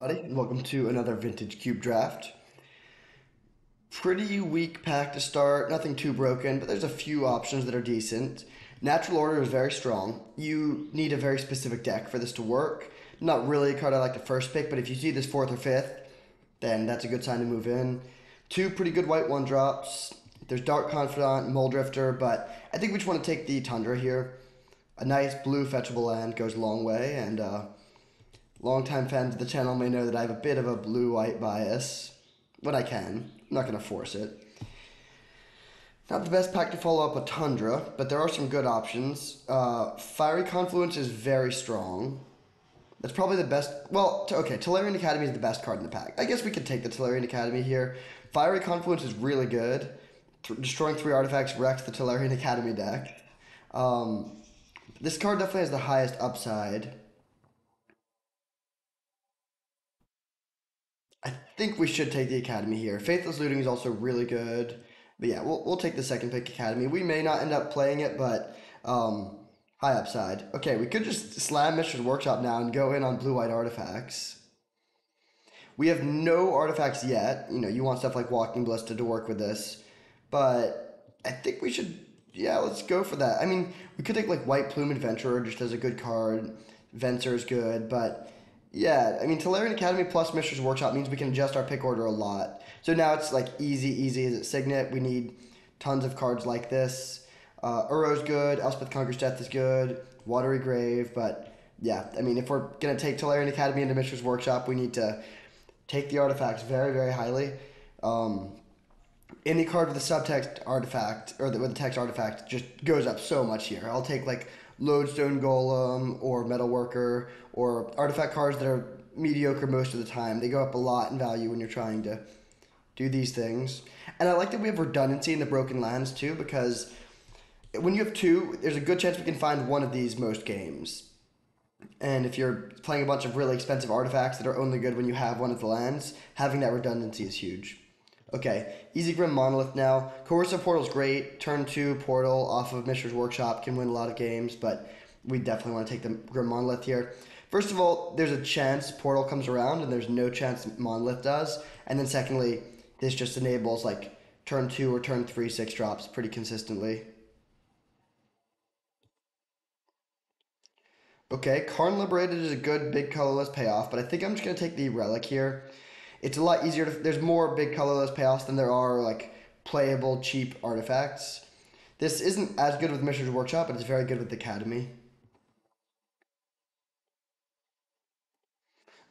And welcome to another vintage cube draft. Pretty weak pack to start, nothing too broken, but there's a few options that are decent. Natural order is very strong. You need a very specific deck for this to work. Not really a card I like to first pick, but if you see this fourth or fifth, then that's a good sign to move in. Two pretty good white one drops. There's Dark Confidant, Mole Drifter, but I think we just want to take the Tundra here. A nice blue fetchable land goes a long way, and longtime fans of the channel may know that I have a bit of a blue-white bias when I can. I'm not going to force it. Not the best pack to follow up with Tundra, but there are some good options. Fiery Confluence is very strong. That's probably the best. Well, okay, Tezzeret Academy is the best card in the pack. I guess we could take the Tezzeret Academy here. Fiery Confluence is really good. Destroying 3 artifacts wrecks the Tezzeret Academy deck. This card definitely has the highest upside. I think we should take the Academy here. Faithless Looting is also really good. But yeah, we'll take the second pick Academy. We may not end up playing it, but high upside. Okay, we could just slam Mishra's Workshop now and go in on blue-white artifacts. We have no artifacts yet. You know, you want stuff like Walking Ballista to work with this. But I think we should, yeah, let's go for that. I mean, we could take like White Plume Adventurer just as a good card. Venser is good, but yeah, I mean, Tezzeret Academy plus Mishra's Workshop means we can adjust our pick order a lot. So now it's like easy as it Signet. We need tons of cards like this. Uro's good. Elspeth Conquers Death is good. Watery Grave, but yeah, I mean, if we're going to take Tezzeret Academy into Mishra's Workshop, we need to take the artifacts very highly. Any card with a subtext artifact or with a text artifact just goes up so much here. I'll take like Lodestone Golem or Metalworker or artifact cards that are mediocre most of the time. They go up a lot in value when you're trying to do these things. And I like that we have redundancy in the broken lands too, because when you have two, there's a good chance we can find one of these most games. And if you're playing a bunch of really expensive artifacts that are only good when you have one of the lands, having that redundancy is huge. Okay, Easy Grim Monolith now. Coercive Portal's great. Turn 2 Portal off of Mishra's Workshop can win a lot of games, but we definitely want to take the Grim Monolith here. First of all, there's a chance Portal comes around, and there's no chance Monolith does. And then secondly, this just enables like turn 2 or turn 3 6 drops pretty consistently. Okay, Karn Liberated is a good big colorless payoff, but I think I'm just going to take the Relic here. It's a lot easier to, there's more big colorless payoffs than there are like playable cheap artifacts. This isn't as good with Mishra's Workshop, but it's very good with the Academy.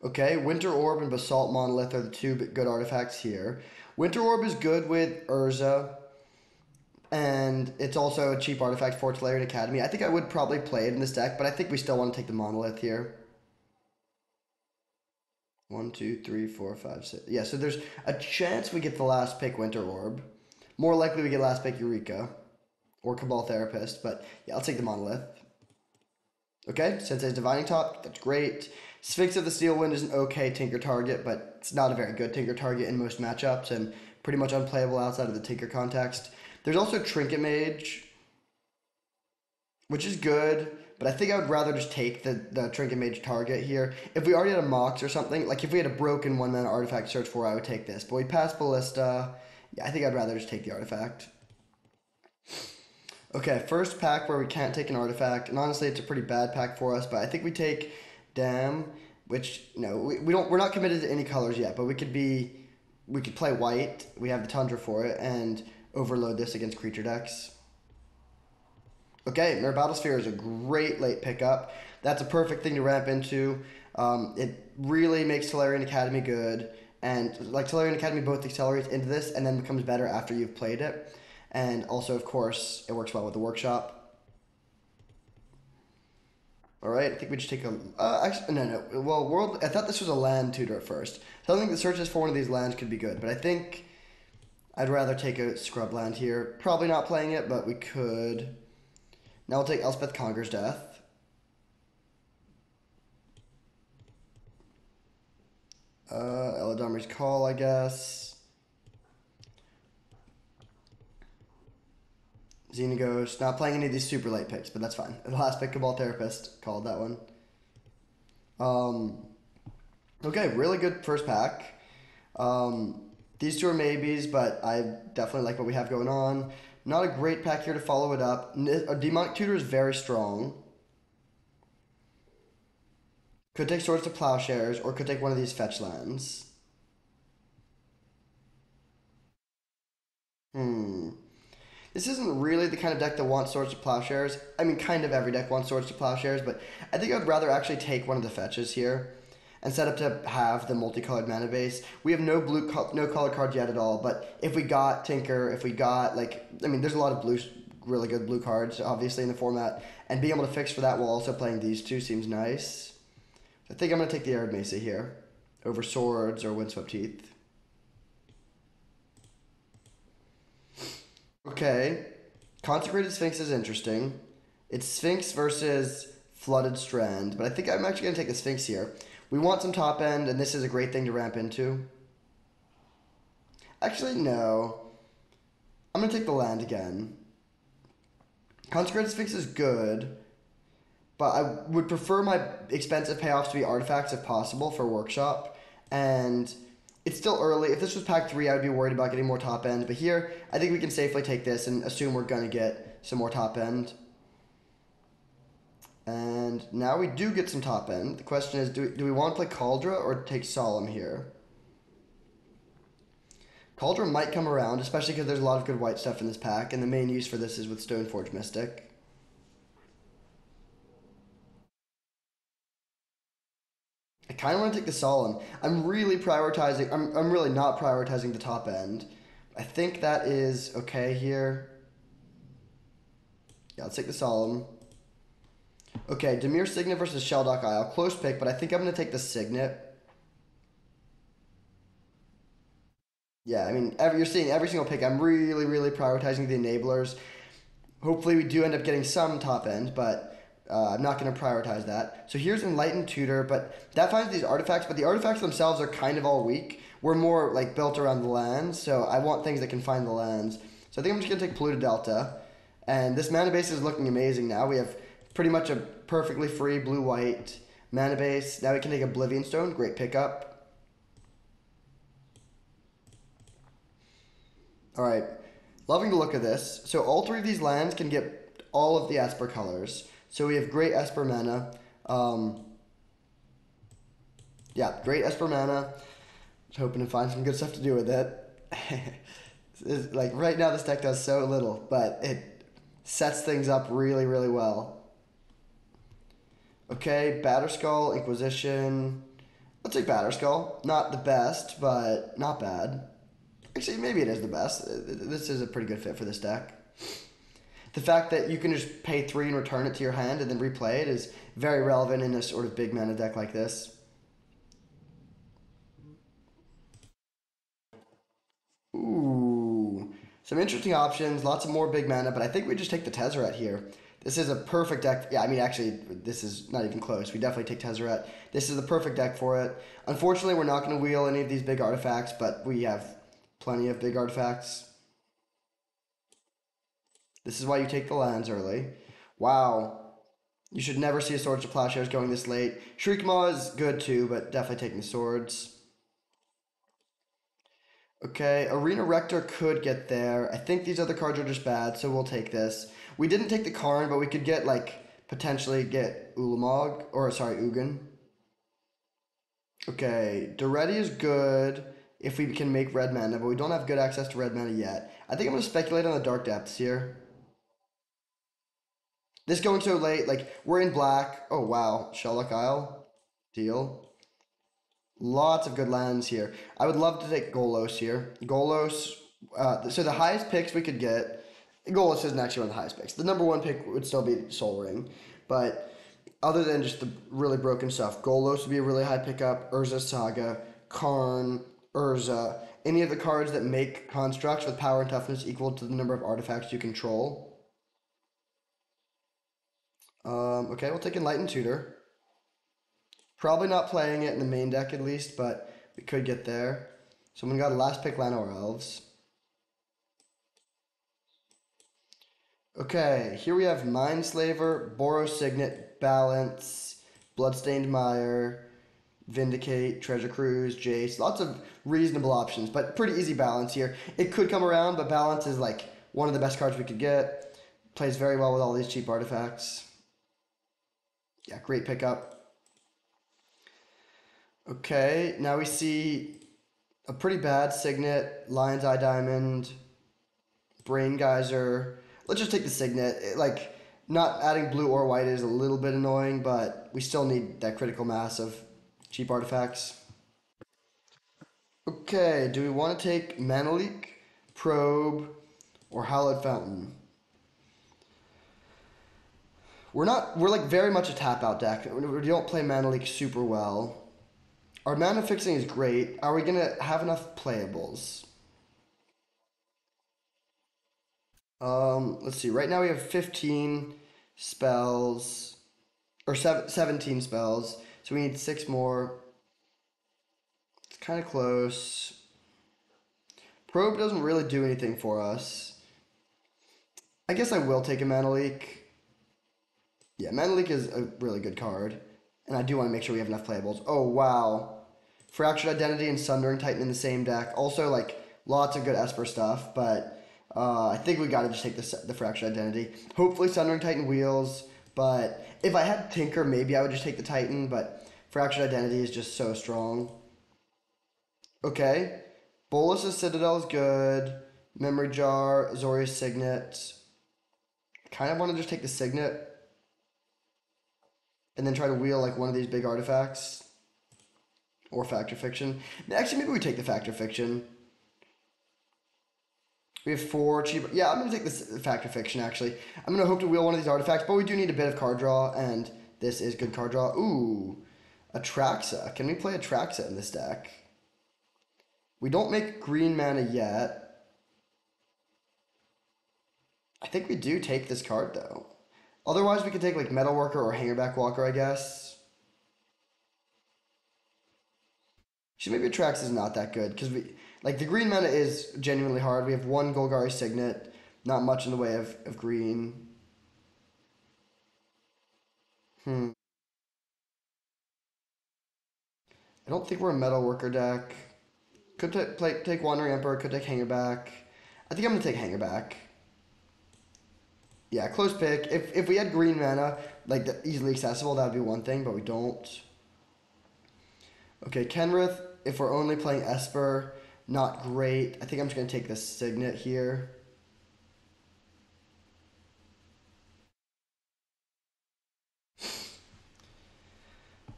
Okay, Winter Orb and Basalt Monolith are the two good artifacts here. Winter Orb is good with Urza, and it's also a cheap artifact for Tezzeret Academy. I think I would probably play it in this deck, but I think we still want to take the Monolith here. 1, 2, 3, 4, 5, 6. Yeah, so there's a chance we get the last pick Winter Orb. More likely we get last pick Eureka or Cabal Therapist, but yeah, I'll take the Monolith. Okay, Sensei's Divining Top, that's great. Sphinx of the Steel Wind is an okay Tinker target, but it's not a very good Tinker target in most matchups and pretty much unplayable outside of the Tinker context. There's also Trinket Mage, which is good, but I think I would rather just take the Trinket Mage target here. If we already had a Mox or something, like if we had a broken 1-mana artifact search for, I would take this. But we passed Ballista. Yeah, I think I'd rather just take the artifact. Okay, first pack where we can't take an artifact, and honestly, it's a pretty bad pack for us. But I think we take Dam, which we're not committed to any colors yet, but we could play white. We have the Tundra for it, and overload this against creature decks. Okay, Mirror Battlesphere is a great late pickup. That's a perfect thing to ramp into. It really makes Tezzeret Academy good, and like Tezzeret Academy both accelerates into this and then becomes better after you've played it. And also, of course, it works well with the workshop. All right, I think we just take a. Actually, no. Well, world. I thought this was a land tutor at first. So I think the searches for one of these lands could be good, but I think I'd rather take a scrub land here. Probably not playing it, but we could. Now we'll take Elspeth Conquers Death. Eladamri's Call, I guess. Xenaghost. Not playing any of these super late picks, but that's fine. The last pick, Cabal Therapist. Called that one. Okay, really good first pack. These two are maybes, but I definitely like what we have going on. Not a great pack here to follow it up. A Demonic Tutor is very strong. Could take Swords to Plowshares, or could take one of these fetch lands. Hmm. This isn't really the kind of deck that wants Swords to Plowshares. I mean, kind of every deck wants Swords to Plowshares, but I think I'd rather actually take one of the fetches here and set up to have the multicolored mana base. We have no color cards yet at all, but if we got Tinker, if we got, like, I mean, there's a lot of blue, really good blue cards, obviously, in the format, and being able to fix for that while also playing these two seems nice. I think I'm going to take the Arid Mesa here over Swords or Windswept Heath. Okay. Consecrated Sphinx is interesting. It's Sphinx versus Flooded Strand, but I think I'm actually going to take the Sphinx here. We want some top end, and this is a great thing to ramp into. Actually, no. I'm going to take the land again. Consecrated Sphinx is good, but I would prefer my expensive payoffs to be artifacts if possible for Workshop. And it's still early. If this was pack 3, I would be worried about getting more top end. But here, I think we can safely take this and assume we're going to get some more top end. And now we do get some top end. The question is, do we want to play Kaldra or take Solemn here? Kaldra might come around, especially because there's a lot of good white stuff in this pack, and the main use for this is with Stoneforge Mystic. I kind of want to take the Solemn. I'm really prioritizing. I'm really not prioritizing the top end. I think that is okay here. Yeah, let's take the Solemn. Okay, Dimir Signet versus Sheldock Isle. Close pick, but I think I'm going to take the Signet. Yeah, I mean, you're seeing every single pick. I'm really, really prioritizing the enablers. Hopefully, we do end up getting some top end, but I'm not going to prioritize that. So here's Enlightened Tutor, but that finds these artifacts, but the artifacts themselves are kind of all weak. We're more like built around the lands, so I want things that can find the lands. So I think I'm just going to take Polluted Delta, and this mana base is looking amazing now. We have pretty much a perfectly free blue-white mana base. Now we can take Oblivion Stone, great pickup. All right, loving the look of this. So all three of these lands can get all of the Esper colors. So we have great Esper mana. Yeah, great Esper mana. Just hoping to find some good stuff to do with it. Like right now, this deck does so little, but it sets things up really, really well. Okay, Batterskull, Inquisition. Let's take Batterskull. Not the best, but not bad. Actually, maybe it is the best. This is a pretty good fit for this deck. The fact that you can just pay 3 and return it to your hand and then replay it is very relevant in a sort of big mana deck like this. Ooh, some interesting options, lots of more big mana, but I think we just take the Tezzeret here. This is a perfect deck. Yeah, I mean, actually, this is not even close. We definitely take Tezzeret. This is the perfect deck for it. Unfortunately, we're not going to wheel any of these big artifacts, but we have plenty of big artifacts. This is why you take the lands early. Wow. You should never see a Swords to Plowshares going this late. Shriekmaw is good too, but definitely taking the swords. Okay, Arena Rector could get there. I think these other cards are just bad, so we'll take this. We didn't take the Karn, but we could get, like, potentially get Ulamog, or sorry, Ugin. Okay, Duretti is good if we can make red mana, but we don't have good access to red mana yet. I think I'm going to speculate on the Dark Depths here. This going so late, like, we're in black. Oh, wow. Shellock Isle. Deal. Lots of good lands here. I would love to take Golos here. Golos, so the highest picks we could get, Golos isn't actually one of the highest picks. The number one pick would still be Sol Ring. But other than just the really broken stuff, Golos would be a really high pickup. Urza Saga, Karn, Urza, any of the cards that make constructs with power and toughness equal to the number of artifacts you control. Okay, we'll take Enlightened Tutor. Probably not playing it in the main deck at least, but we could get there. Someone got a last pick Llanowar Elves. Okay, here we have Mindslaver, Boros Signet, Balance, Bloodstained Mire, Vindicate, Treasure Cruise, Jace. Lots of reasonable options, but pretty easy balance here. It could come around, but balance is like one of the best cards we could get. Plays very well with all these cheap artifacts. Yeah, great pickup. Okay, now we see a pretty bad Signet, Lion's Eye Diamond, Brain Geyser. Let's just take the Signet. Like, not adding blue or white is a little bit annoying, but we still need that critical mass of cheap artifacts. Okay, do we want to take Mana Leak, Probe, or Hallowed Fountain? We're like very much a tap out deck. We don't play Mana Leak super well. Our mana fixing is great. Are we gonna have enough playables? Let's see. Right now we have 15 spells, or 17 spells. So we need 6 more. It's kind of close. Probe doesn't really do anything for us. I guess I will take a Mana Leak. Yeah, Mana Leak is a really good card. And I do want to make sure we have enough playables. Oh, wow. Fractured Identity and Sundering Titan in the same deck. Also, like, lots of good Esper stuff, but I think we gotta just take the Fractured Identity. Hopefully Sundering Titan wheels, but if I had Tinker, maybe I would just take the Titan, but Fractured Identity is just so strong. Okay. Bolus's Citadel is good. Memory Jar, Azorius Signet. Kind of want to just take the Signet and then try to wheel like one of these big artifacts. Or Factor Fiction. Actually, maybe we take the Factor Fiction. We have 4 cheaper. Yeah, I'm going to take this Factor Fiction, actually. I'm going to hope to wheel one of these artifacts, but we do need a bit of card draw, and this is good card draw. Ooh, Atraxa. Can we play Atraxa in this deck? We don't make green mana yet. I think we do take this card, though. Otherwise, we could take, like, Metalworker or Hangerback Walker, I guess. Actually, maybe Atraxa is not that good, because the green mana is genuinely hard. We have 1 Golgari Signet, not much in the way of green. I don't think we're a Metalworker deck. Could take Wandering Emperor, could take Hangerback. I think I'm going to take Hangerback. Yeah, close pick. If we had green mana, like easily accessible, that would be one thing, but we don't. Okay, Kenrith, if we're only playing Esper, not great. I think I'm just going to take the Signet here.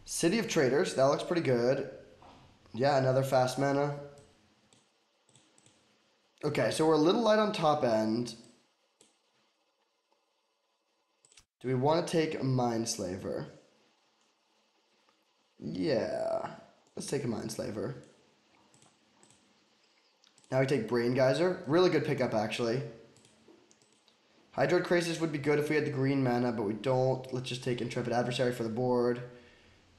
City of Traders, that looks pretty good. Yeah, another fast mana. Okay, so we're a little light on top end. Do we want to take a Mindslaver? Yeah, let's take a Mindslaver. Now we take Brain Geyser. Really good pickup, actually. Hydroid Krasis would be good if we had the green mana, but we don't. Let's just take Intrepid Adversary for the board.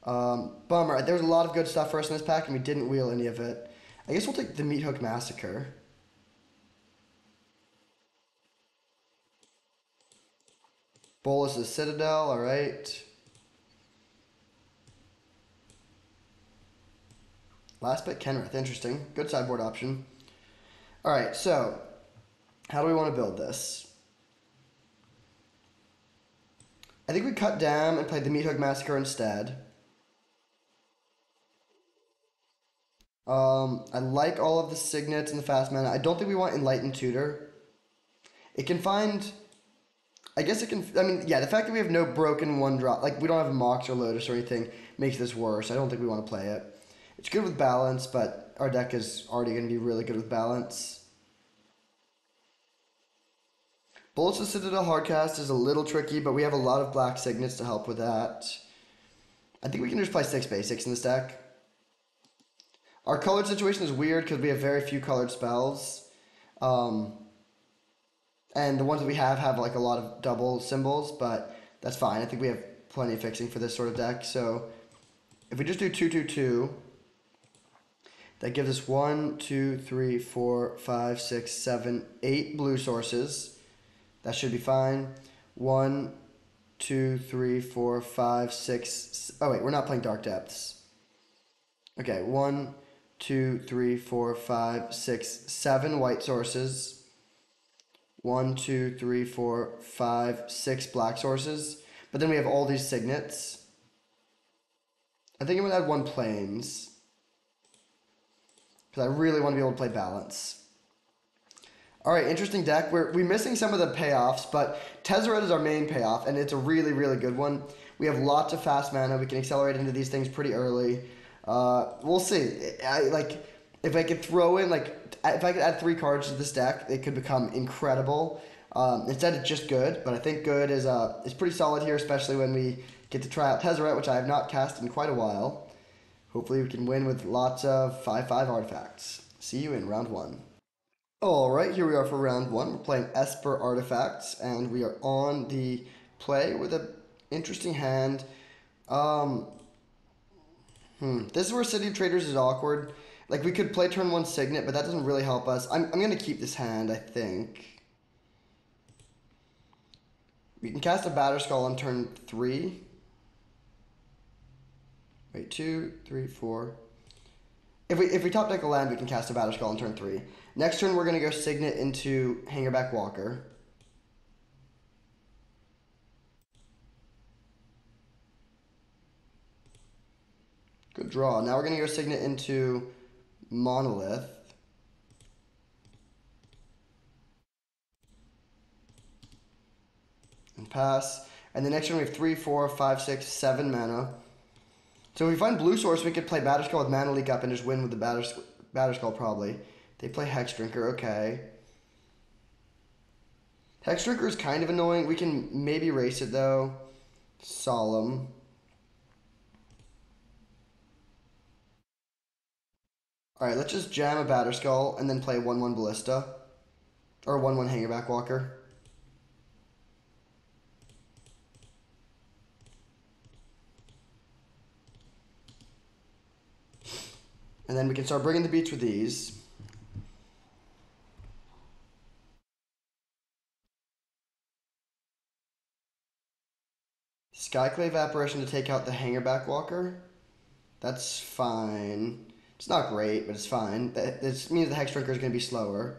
Bummer. There was a lot of good stuff for us in this pack, and we didn't wheel any of it. I guess we'll take the Meat Hook Massacre. Bolus's Citadel, alright. Last bit, Kenrith. Interesting. Good sideboard option. Alright, so how do we want to build this? I think we cut Dam and play the Meat Hook Massacre instead. I like all of the Signets and the fast mana. I don't think we want Enlightened Tutor. It can find... I guess it can... I mean, yeah, the fact that we have no broken 1-drop... Like, we don't have Mox or Lotus or anything makes this worse. I don't think we want to play it. It's good with balance, but our deck is already going to be really good with balance. Bolus's Citadel Hardcast is a little tricky, but we have a lot of black Signets to help with that. I think we can just play 6 basics in this deck. Our colored situation is weird because we have very few colored spells. And the ones that we have like a lot of double symbols, but that's fine. I think we have plenty of fixing for this sort of deck. So if we just do 2/2/2, that gives us 1, 2, 3, 4, 5, 6, 7, 8 blue sources. That should be fine. 1, 2, 3, 4, 5, 6. Oh wait, we're not playing Dark Depths. Okay, 1, 2, 3, 4, 5, 6, 7 white sources. 1, 2, 3, 4, 5, 6 black sources. But then we have all these signets. I think I'm gonna add 1 plains. Because I really want to be able to play balance. Alright, interesting deck. We're missing some of the payoffs, but Tezzeret is our main payoff, and it's a really, really good one. We have lots of fast mana. We can accelerate into these things pretty early. We'll see. If I could throw in, if I could add 3 cards to this deck, it could become incredible. Instead, it's just good, but I think good is pretty solid here, especially when we get to try out Tezzeret, which I have not cast in quite a while. Hopefully we can win with lots of 5/5 artifacts. See you in round 1. Alright, here we are for round 1. We're playing Esper Artifacts, and we are on the play with an interesting hand. This is where City of Traders is awkward. Like, we could play turn 1 Signet, but that doesn't really help us. I'm going to keep this hand, I think. We can cast a Batterskull on turn 3. Wait, 2, 3, 4. If we top deck a land, we can cast a Batterskull on turn 3. Next turn, we're going to go Signet into Hangerback Walker. Good draw. Now we're going to go Signet into Monolith. And pass. And the next turn, we have 3, 4, 5, 6, 7 mana. So if we find blue source, we could play Batterskull with Mana Leak up and just win with the Batterskull probably. They play Hex Drinker, okay. Hex Drinker is kind of annoying. We can maybe race it though. Solemn. Alright, let's just jam a Batterskull and then play 1/1 Ballista. Or 1/1 Hangerback Walker. And then we can start bringing the beach with these. Skyclave Apparition to take out the Hangerback Walker. That's fine. It's not great, but it's fine. This means the Hex Drinker is going to be slower.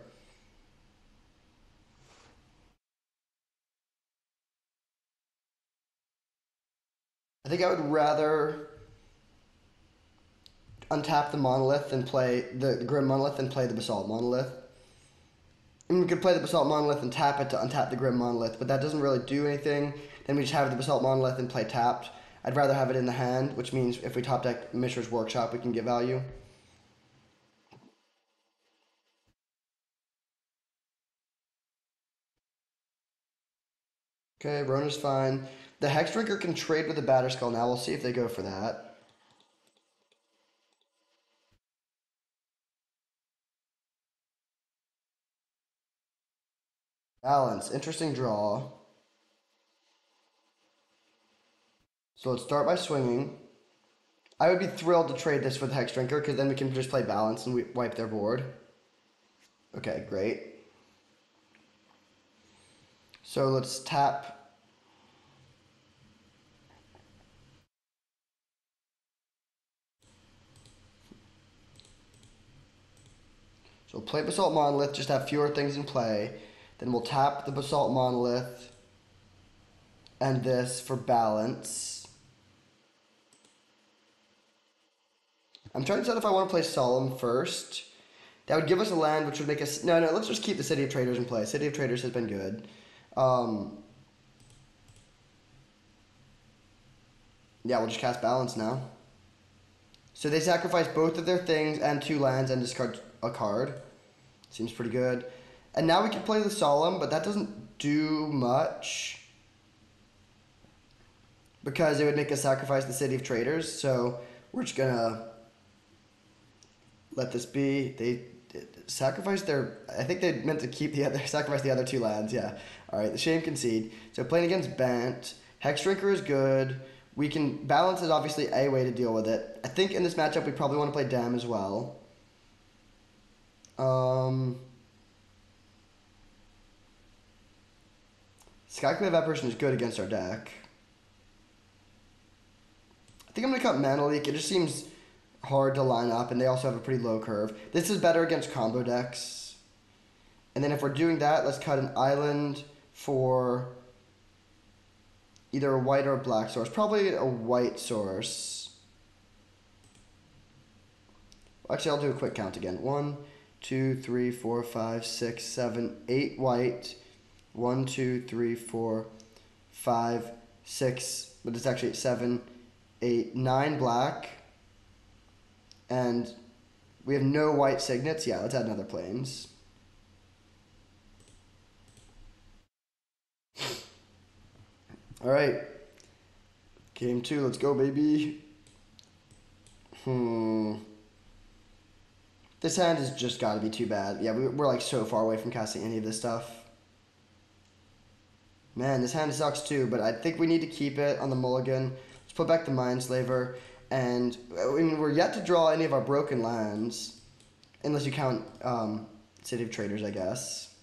I think I would rather untap the Monolith and play the Grim Monolith and play the Basalt Monolith. And we could play the Basalt Monolith and tap it to untap the Grim Monolith, but that doesn't really do anything. Then we just have the Basalt Monolith and play tapped. I'd rather have it in the hand, which means if we top deck Mishra's Workshop, we can get value. Okay, Rona's fine. The Hex Drinker can trade with the Batterskull now. We'll see if they go for that. Balance. Interesting draw. So let's start by swinging. I would be thrilled to trade this with Hex Drinker because then we can just play balance and we wipe their board. Okay, great. So let's tap. So we'll play Basalt Monolith, just have fewer things in play. Then we'll tap the Basalt Monolith and this for balance. I'm trying to decide if I want to play Solemn first. That would give us a land which would make us... No, let's just keep the City of Traders in play. City of Traders has been good. Yeah, we'll just cast balance now. So they sacrifice both of their things and 2 lands and discard a card. Seems pretty good. And now we can play the Solemn, but that doesn't do much. Because it would make us sacrifice the City of Traders. So we're just gonna let this be. They sacrifice their... I think they meant to keep the other... Sacrifice the other 2 lands, yeah. Alright, the Shame Concede. So playing against Bant. Hex Drinker is good. We can... Balance is obviously a way to deal with it. I think in this matchup we probably want to play Dam as well. Skyclave Apparition is good against our deck. I think I'm going to cut Mana Leak. It just seems hard to line up, and they also have a pretty low curve. This is better against combo decks. And then if we're doing that, let's cut an island for either a white or a black source. Probably a white source. Actually, I'll do a quick count again. 1, 2, 3, 4, 5, 6, 7, 8 white. 1, 2, 3, 4, 5, 6, but it's actually 7, 8, 9 black. And we have no white signets. Yeah, let's add another plains. All right. Game 2, let's go, baby. This hand has just got to be too bad. Yeah, we're like so far away from casting any of this stuff. Man, this hand sucks too, but I think we need to keep it on the mulligan. Let's put back the Mindslaver. And I mean, we're yet to draw any of our broken lands. Unless you count City of Traders, I guess.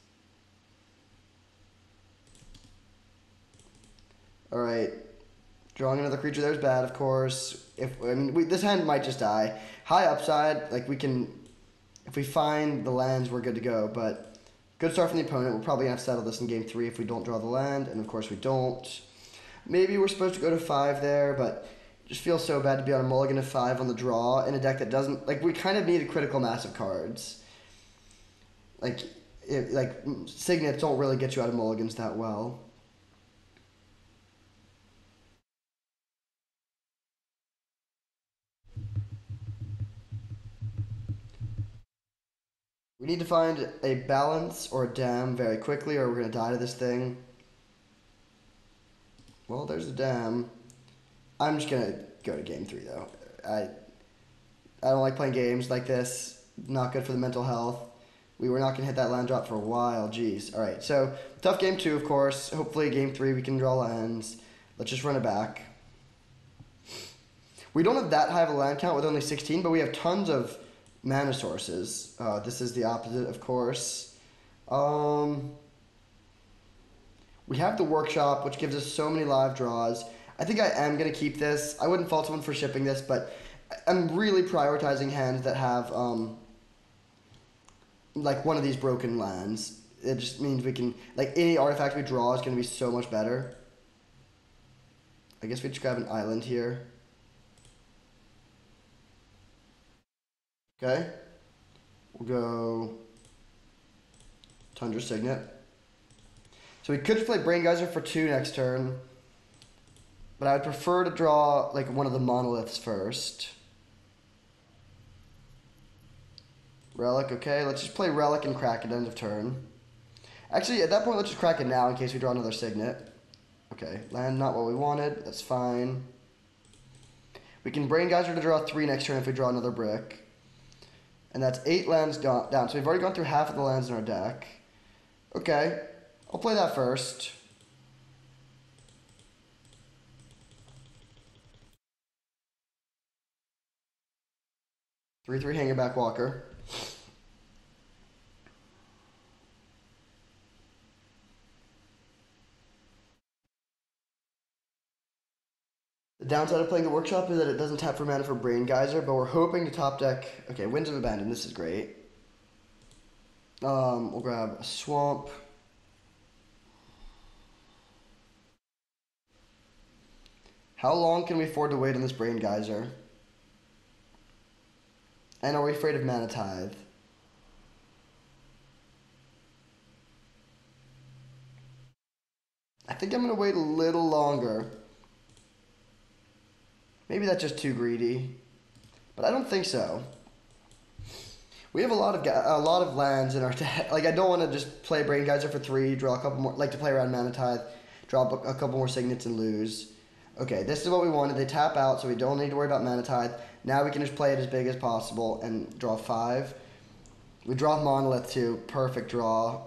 Alright. Drawing another creature there is bad, of course. This hand might just die. High upside, like we can... If we find the lands, we're good to go, but... Good start from the opponent. We're probably going to have to settle this in game 3 if we don't draw the land, and of course we don't. Maybe we're supposed to go to 5 there, but it just feels so bad to be on a mulligan of 5 on the draw in a deck that doesn't... Like, we kind of need a critical mass of cards. Like signets don't really get you out of mulligans that well. We need to find a balance or a dam very quickly, or we're going to die to this thing. Well, there's a dam. I'm just going to go to game 3, though. I don't like playing games like this. Not good for the mental health. We were not going to hit that land drop for a while. Jeez. All right, so tough game 2, of course. Hopefully game 3 we can draw lands. Let's just run it back. We don't have that high of a land count with only 16, but we have tons of mana sources. This is the opposite, of course. We have the workshop, which gives us so many live draws. I think I am going to keep this. I wouldn't fault someone for shipping this, but I'm really prioritizing hands that have like one of these broken lands. It just means we can, like, any artifact we draw is going to be so much better. I guess we just grab an island here. Okay. We'll go Tundra Signet. So we could just play Brain Geyser for 2 next turn. But I would prefer to draw like one of the monoliths first. Relic, okay. Let's just play Relic and crack at end of turn. Actually, at that point, let's just crack it now in case we draw another Signet. Okay, land not what we wanted. That's fine. We can Brain Geyser to draw 3 next turn if we draw another brick. And that's 8 lands down. So we've already gone through half of the lands in our deck. Okay, I'll play that first. Three Hangerback Walker. The downside of playing the workshop is that it doesn't tap for mana for Brain Geyser, but we're hoping to top deck. Okay, Winds of Abandon. This is great. We'll grab a swamp. How long can we afford to wait on this Brain Geyser? And are we afraid of Mana Tithe? I think I'm going to wait a little longer. Maybe that's just too greedy. But I don't think so. We have a lot of lands in our deck. Like, I don't want to just play Brain Geyser for 3, draw a couple more, like to play around Mana Tithe, draw a couple more Signets and lose. Okay, this is what we wanted. They tap out, so we don't need to worry about Mana Tithe. Now we can just play it as big as possible and draw 5. We draw Monolith too. Perfect draw.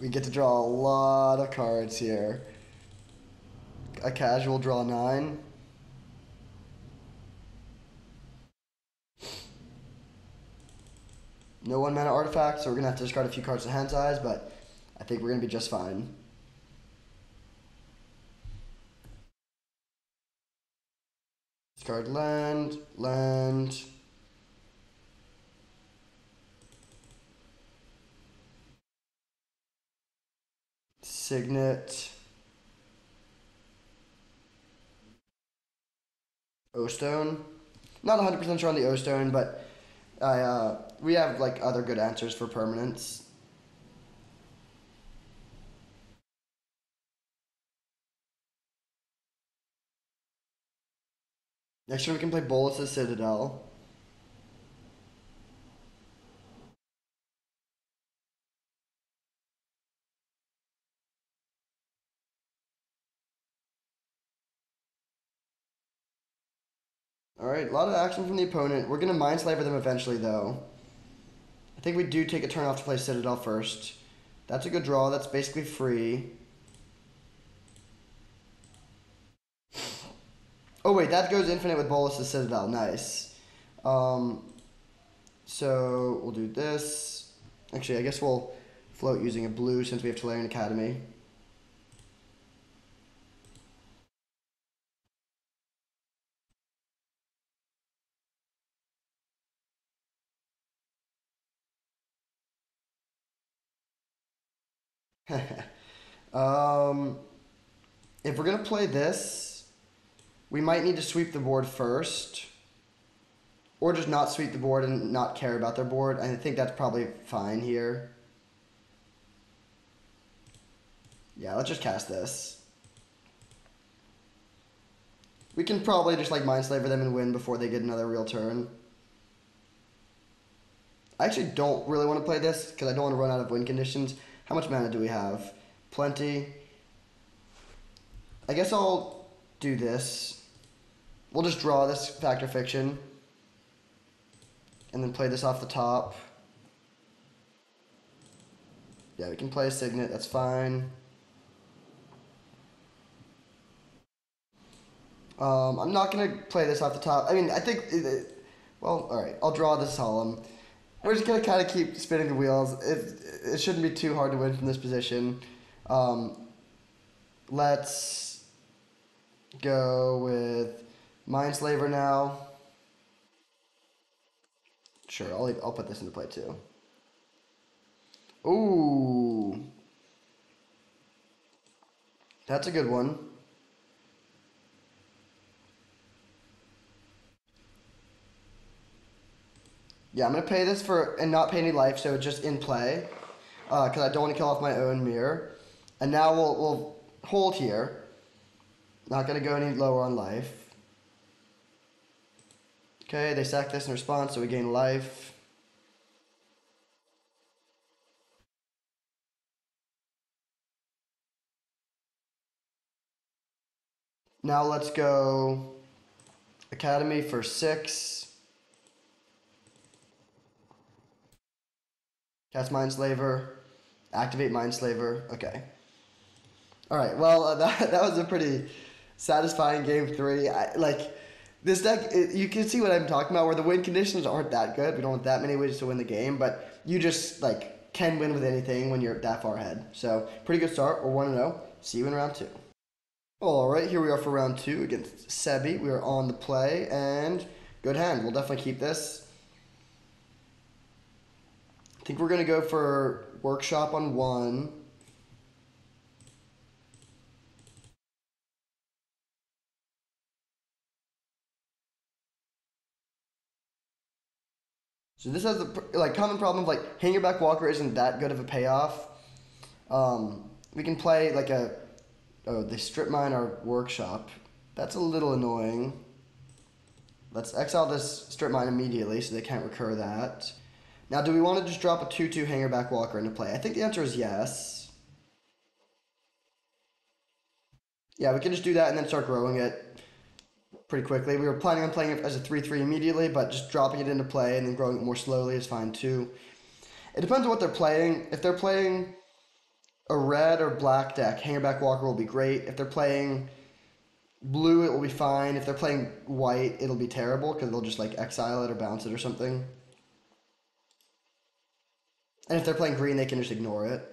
We get to draw a lot of cards here. A casual draw 9. No 1 mana artifact, so we're gonna have to discard a few cards to hand size, but I think we're gonna be just fine. Discard land. Signet. O-Stone. Not 100% sure on the O-Stone, but we have like other good answers for permanents. Next turn we can play Bolas's Citadel. Alright, a lot of action from the opponent. We're gonna Mindslaver them eventually though. I think we do take a turn off to play Citadel first. That's a good draw, that's basically free. Oh wait, that goes infinite with Bolas's Citadel, nice. So we'll do this. Actually, I guess we'll float using a blue since we have Tolarian Academy. um, if we're gonna play this, we might need to sweep the board first. Or just not sweep the board and not care about their board. I think that's probably fine here. Yeah, let's just cast this. We can probably just like Mindslaver them and win before they get another real turn. I actually don't really want to play this because I don't want to run out of win conditions. How much mana do we have? Plenty. I guess I'll do this. We'll just draw this Fact or Fiction. And then play this off the top. Yeah, we can play a Signet, that's fine. I'm not going to play this off the top. I mean, I think... well, alright, I'll draw this Solemn. We're just going to kind of keep spinning the wheels. It shouldn't be too hard to win from this position. Let's go with Mindslaver now. Sure, I'll put this into play too. Ooh. That's a good one. Yeah, I'm going to pay this for and not pay any life, so just in play. Because I don't want to kill off my own mirror. And now we'll hold here. Not going to go any lower on life. Okay, they sack this in response, so we gain life. Now let's go Academy for 6. Cast Mindslaver. Activate Mindslaver. Okay. Alright, well, that was a pretty satisfying game 3. This deck, you can see what I'm talking about, where the win conditions aren't that good. We don't have that many ways to win the game, but you just, can win with anything when you're that far ahead. So, pretty good start. We're 1-0. See you in round 2. Alright, here we are for round 2 against Sebi. We are on the play, and good hand. We'll definitely keep this. I think we're going to go for Workshop on 1. So this has the common problem of Hang Your Back Walker isn't that good of a payoff. We can play they strip mine our Workshop. That's a little annoying. Let's exile this strip mine immediately so they can't recur that. Now, do we want to just drop a 2/2 Hang Your Back Walker into play? I think the answer is yes. Yeah, we can just do that and then start growing it pretty quickly. We were planning on playing it as a 3/3 immediately, but just dropping it into play and then growing it more slowly is fine too. It depends on what they're playing. If they're playing a red or black deck, Hang Your Back Walker will be great. If they're playing blue, it will be fine. If they're playing white, it'll be terrible because they'll just exile it or bounce it or something. And if they're playing green, they can just ignore it.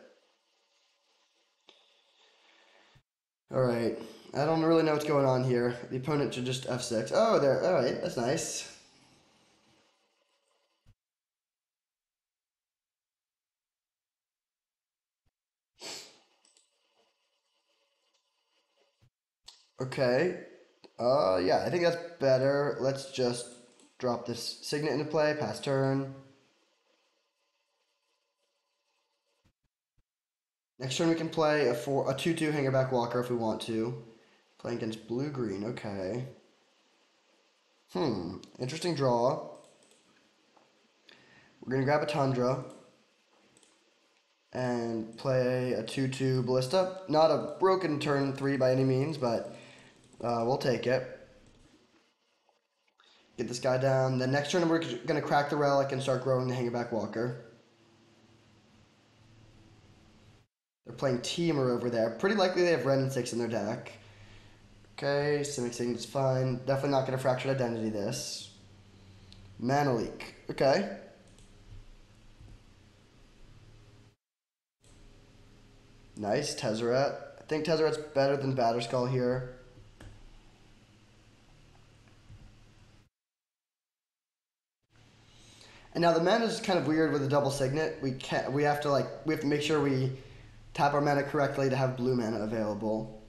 Alright. I don't really know what's going on here. The opponent should just f6. Oh, there. Alright, that's nice. Okay. Yeah, I think that's better. Let's just drop this signet into play, pass turn. Next turn we can play a 2/2 hangerback walker if we want to. Playing against blue-green, okay. Interesting draw. We're gonna grab a Tundra and play a 2/2 ballista. Not a broken turn 3 by any means, but we'll take it. Get this guy down. Then next turn we're gonna crack the relic and start growing the hangerback walker. They're playing Teamer over there. Pretty likely they have Ren and 6 in their deck. Okay, Simic Signet's fine. Definitely not gonna Fractured Identity this. Mana Leak. Okay. Nice, Tezzeret. I think Tezzeret's better than Batterskull here. And now the mana is kind of weird with a double signet. We have to make sure we tap our mana correctly to have blue mana available.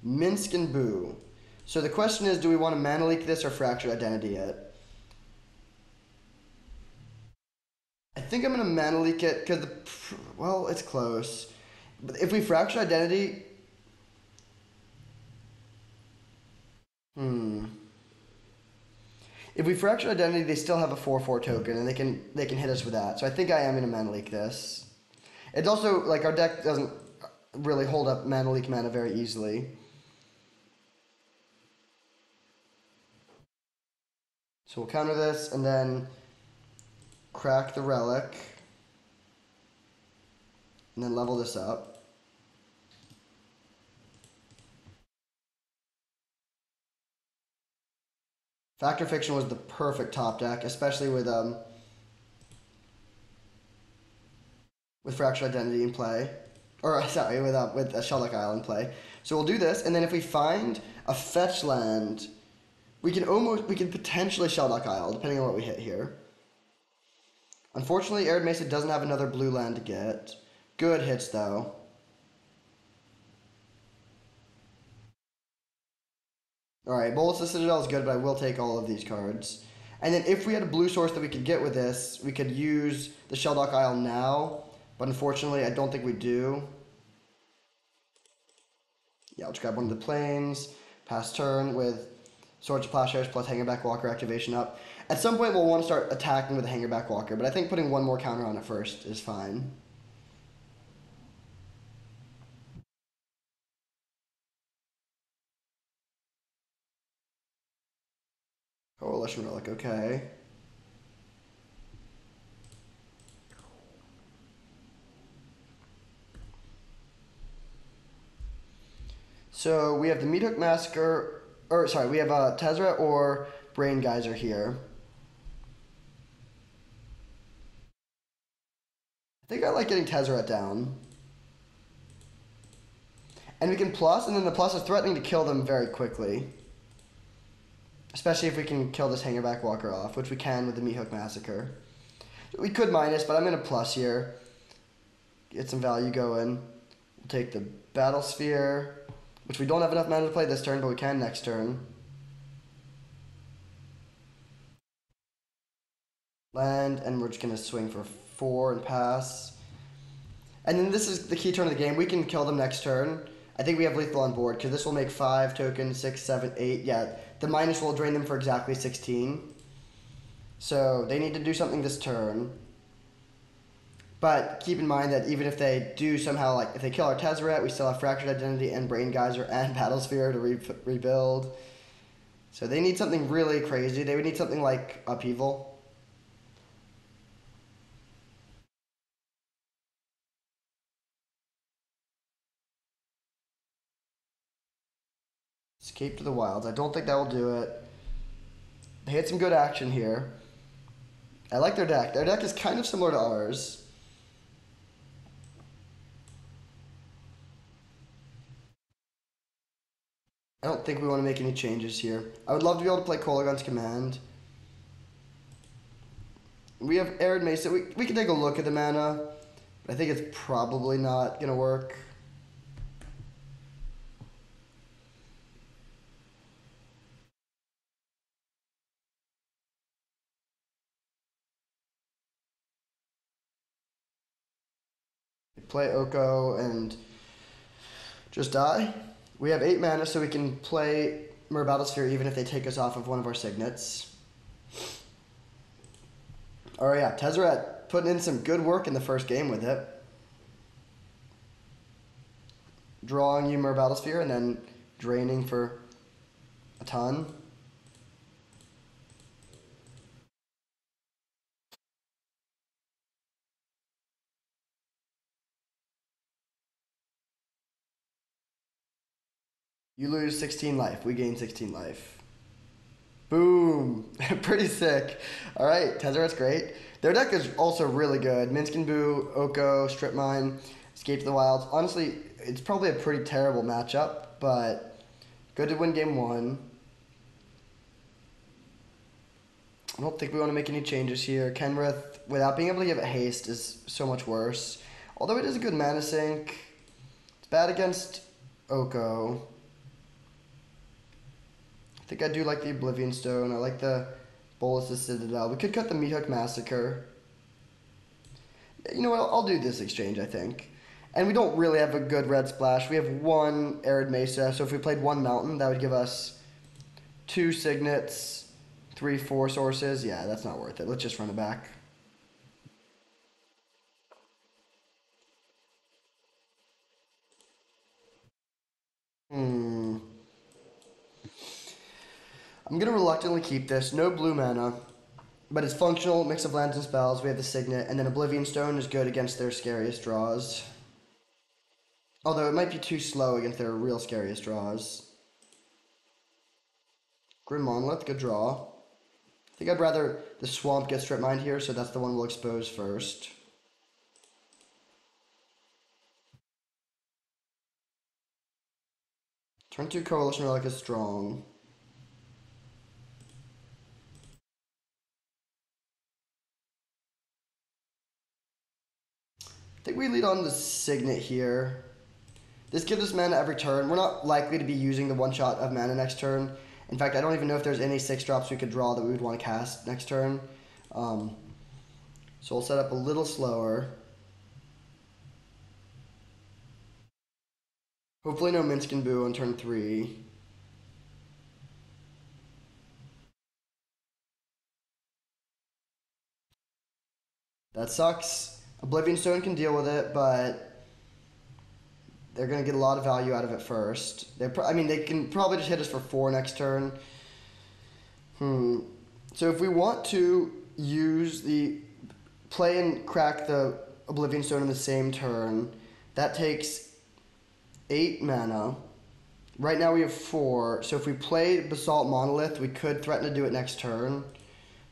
Minsk and Boo. So the question is, do we want to mana leak this or Fractured Identity it? I think I'm gonna mana leak it because well, it's close. But if we Fractured Identity, if we Fractured Identity, they still have a 4/4 token, and they can hit us with that. So I think I am gonna mana leak this. It's also like our deck doesn't really hold up mana leak mana very easily. So we'll counter this and then crack the relic, and then level this up. Fact or Fiction was the perfect top deck, especially with Fractured Identity in play, or sorry, with a Shelduck Isle in play. So we'll do this, and then if we find a fetch land, we can potentially Shelduck Isle, depending on what we hit here. Unfortunately, Arid Mesa doesn't have another blue land to get. Good hits though. Alright, Bolus the Citadel is good, but I will take all of these cards. And then if we had a blue source that we could get with this, we could use the Shelduck Isle now, but unfortunately I don't think we do. Yeah, I'll just grab one of the planes, pass turn with Swords of Plowshares plus Hangerback Walker activation up. At some point we'll want to start attacking with a Hangerback Walker, but I think putting one more counter on it first is fine. Coalition Relic, okay. So we have the Meat Hook Massacre, or sorry, we have Tezzeret or Brain Geyser here. I think I like getting Tezzeret down. And we can plus, and then the plus is threatening to kill them very quickly. Especially if we can kill this Hangerback Walker off, which we can with the Meat Hook Massacre. We could minus, but I'm going to plus here. Get some value going. We'll take the Battle Sphere, which we don't have enough mana to play this turn, but we can next turn. Land, and we're just going to swing for 4 and pass. And then this is the key turn of the game. We can kill them next turn. I think we have lethal on board, because this will make 5 tokens, 6, 7, 8. Yeah, the minus will drain them for exactly 16. So they need to do something this turn. But keep in mind that even if they do somehow, like, if they kill our Tezzeret, we still have Fractured Identity and Brain Geyser and Battlesphere to rebuild. So they need something really crazy. They would need something like Upheaval. Escape to the Wilds. I don't think that will do it. They hit some good action here. I like their deck. Their deck is kind of similar to ours. I don't think we want to make any changes here. I would love to be able to play Kolaghan's Command. We have Arid Mesa. We can take a look at the mana. But I think it's probably not going to work. Play Oko and just die. We have 8 mana, so we can play Mer Battlesphere even if they take us off of one of our signets. Oh yeah, Tezzeret putting in some good work in the first game with it. Drawing you Mer Battlesphere and then draining for a ton. You lose 16 life. We gain 16 life. Boom. Pretty sick. All right, Tezzeret's great. Their deck is also really good. Minsc and Boo, Oko, Strip Mine, Escape to the Wilds. Honestly, it's probably a pretty terrible matchup, but good to win game 1. I don't think we want to make any changes here. Kenrith, without being able to give it haste, is so much worse. Although it is a good mana sink. It's bad against Oko. I think I do like the Oblivion Stone. I like the Bolus of Citadel. We could cut the Meathook Massacre. You know what? I'll do this exchange, I think. And we don't really have a good red splash. We have 1 Arid Mesa. So if we played 1 Mountain, that would give us 2 Signets, 3 Force Sources. Yeah, that's not worth it. Let's just run it back. I'm going to reluctantly keep this. No blue mana, but it's functional, mix of lands and spells. We have the Signet, and then Oblivion Stone is good against their scariest draws. Although it might be too slow against their real scariest draws. Grim Monolith, good draw. I think I'd rather the Swamp get Strip Mined here, so that's the one we'll expose first. Turn 2 Coalition Relic is strong. I think we lead on the Signet here. This gives us mana every turn. We're not likely to be using the 1-shot of mana next turn. In fact, I don't even know if there's any 6-drops we could draw that we would want to cast next turn. So we'll set up a little slower. Hopefully no Minsc and Boo on turn 3. That sucks. Oblivion Stone can deal with it, but they're going to get a lot of value out of it first. I mean, they can probably just hit us for 4 next turn. So if we want to use the play and crack the Oblivion Stone in the same turn, that takes 8 mana. Right now we have 4. So if we play Basalt Monolith, we could threaten to do it next turn.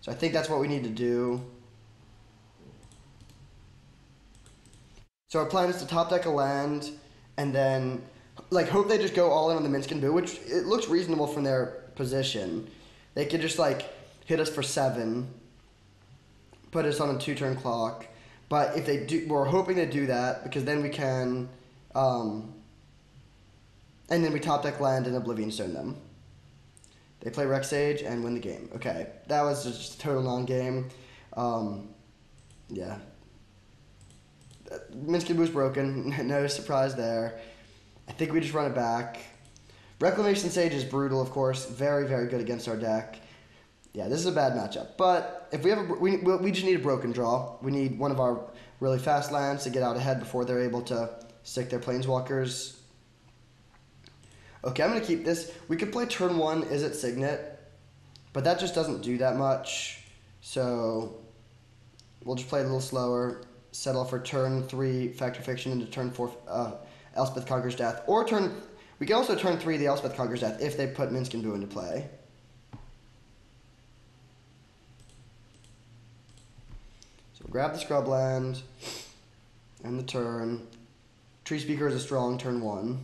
So I think that's what we need to do. So our plan is to top deck a land, and then like hope they just go all in on the Minsc and Boo, which it looks reasonable from their position. They could just like hit us for 7, put us on a 2-turn clock. But if they do, we're hoping they do that because then we can, and then we top deck land and Oblivion Stone them. They play Rex Sage and win the game. Okay, that was just a total non-game. Yeah. Minsc and Boo's broken. No surprise there. I think we just run it back. Reclamation Sage is brutal, of course. Very, very good against our deck. Yeah, this is a bad matchup. But if we have we just need a broken draw. We need one of our really fast lands to get out ahead before they're able to stick their Planeswalkers. Okay, I'm going to keep this. We could play turn 1 Is It Signet, but that just doesn't do that much. So we'll just play a little slower. Settle for turn 3 Fact or Fiction into turn 4 Elspeth Conquers Death. Or we can also turn 3 the Elspeth Conquers Death if they put Minsc and Boo into play. We'll grab the scrubland and the turn. Tree Speaker is a strong turn 1.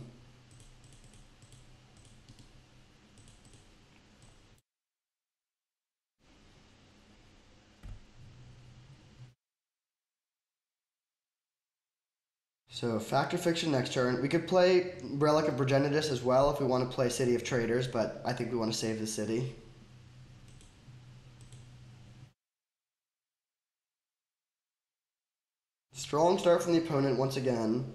So Fact or Fiction next turn. We could play Relic of Progenitus as well if we want to play City of Traders, but I think we want to save the city. Strong start from the opponent once again.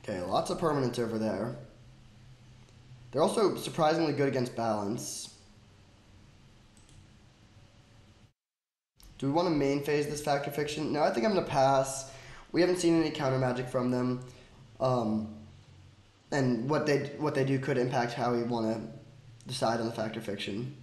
Okay, lots of permanents over there. They're also surprisingly good against balance. Do we want to main phase this Fact or Fiction? No, I think I'm going to pass. We haven't seen any counter magic from them. And what they do could impact how we want to decide on the Fact or Fiction.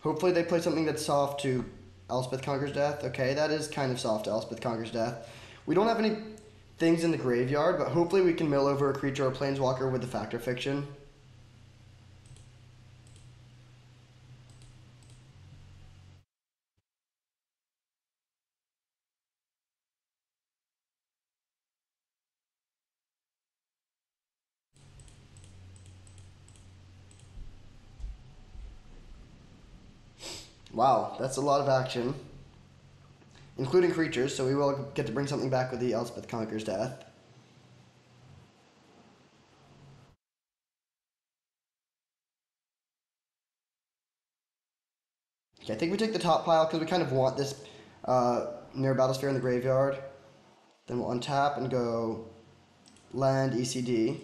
Hopefully they play something that's soft to Elspeth Conquers Death. Okay, that is kind of soft to Elspeth Conquers Death. We don't have any things in the graveyard, but hopefully we can mill over a creature or planeswalker with the Fact or Fiction. Wow, that's a lot of action, including creatures, so we will get to bring something back with the Elspeth Conquers Death. Okay, I think we take the top pile because we kind of want this near Battlesphere in the graveyard. Then we'll untap and go land ECD.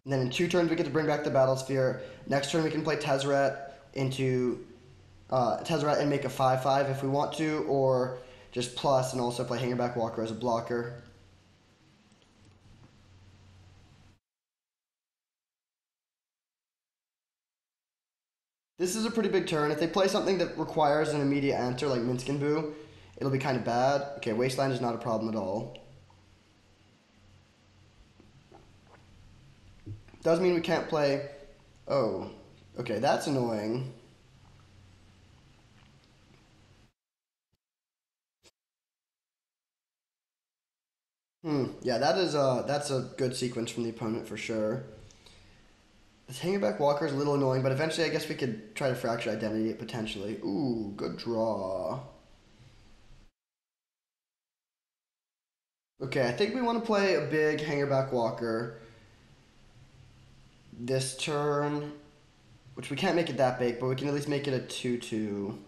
And then in 2 turns we get to bring back the Battlesphere. Next turn we can play Tezzeret into Tezzeret and make a 5/5 if we want to, or just plus and also play Hangerback Walker as a blocker. This is a pretty big turn. If they play something that requires an immediate answer like Minsc and Boo, it'll be kind of bad. Okay, Wasteland is not a problem at all. Does mean we can't play... Oh, okay, that's annoying. Yeah, that's a good sequence from the opponent for sure. This Hangerback Walker is a little annoying, but eventually I guess we could try to fracture identity it potentially. Ooh, good draw. Okay, I think we want to play a big Hangerback Walker this turn, which we can't make it that big, but we can at least make it a 2/2. You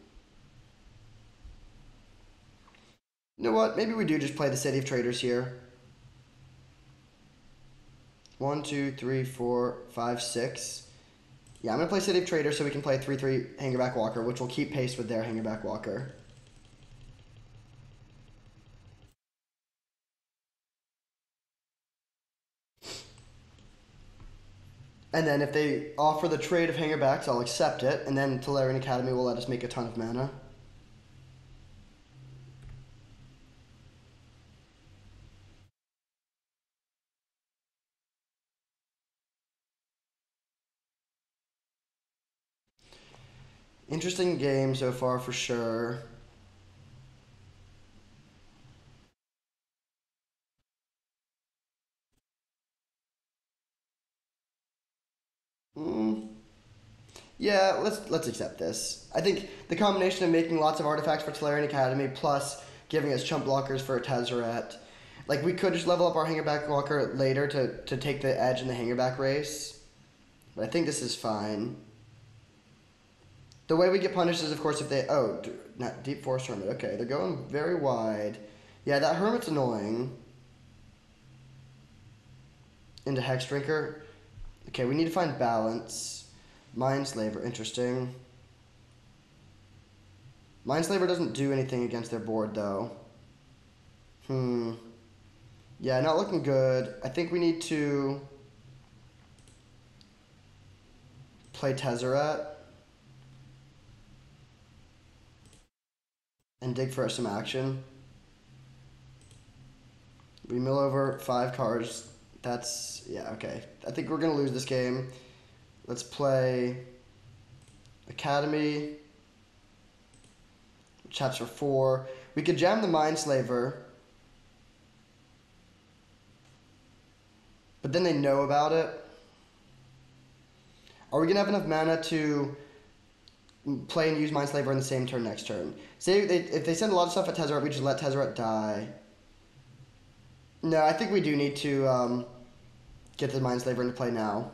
know what? Maybe we do just play the City of Traders here. 1, 2, 3, 4, 5, 6. Yeah, I'm going to play City of Traders so we can play 3/3 Hangerback Walker, which will keep pace with their Hangerback Walker. And then if they offer the trade of Hangerbacks, I'll accept it, and then Tezzeret Academy will let us make a ton of mana. Interesting game so far for sure. Yeah, let's accept this. I think the combination of making lots of artifacts for Tezzeret Academy plus giving us chump blockers for a Tezzeret. Like, we could just level up our Hangerback Walker later to take the edge in the Hangerback race. But I think this is fine. The way we get punished is, of course, if they... Oh, not Deep Forest Hermit. Okay, they're going very wide. Yeah, that Hermit's annoying. Into Hex Drinker. Okay, we need to find balance. Mindslaver, interesting. Mindslaver doesn't do anything against their board, though. Yeah, not looking good. I think we need to play Tezzeret and dig for some action. We mill over 5 cards. That's, yeah, okay. I think we're going to lose this game. Let's play Academy. Chaps for 4. We could jam the Mindslaver. But then they know about it. Are we going to have enough mana to play and use Mindslaver in the same turn next turn? Say if they send a lot of stuff at Tezzeret, we just let Tezzeret die. No, I think we do need to get the Mindslaver into play now.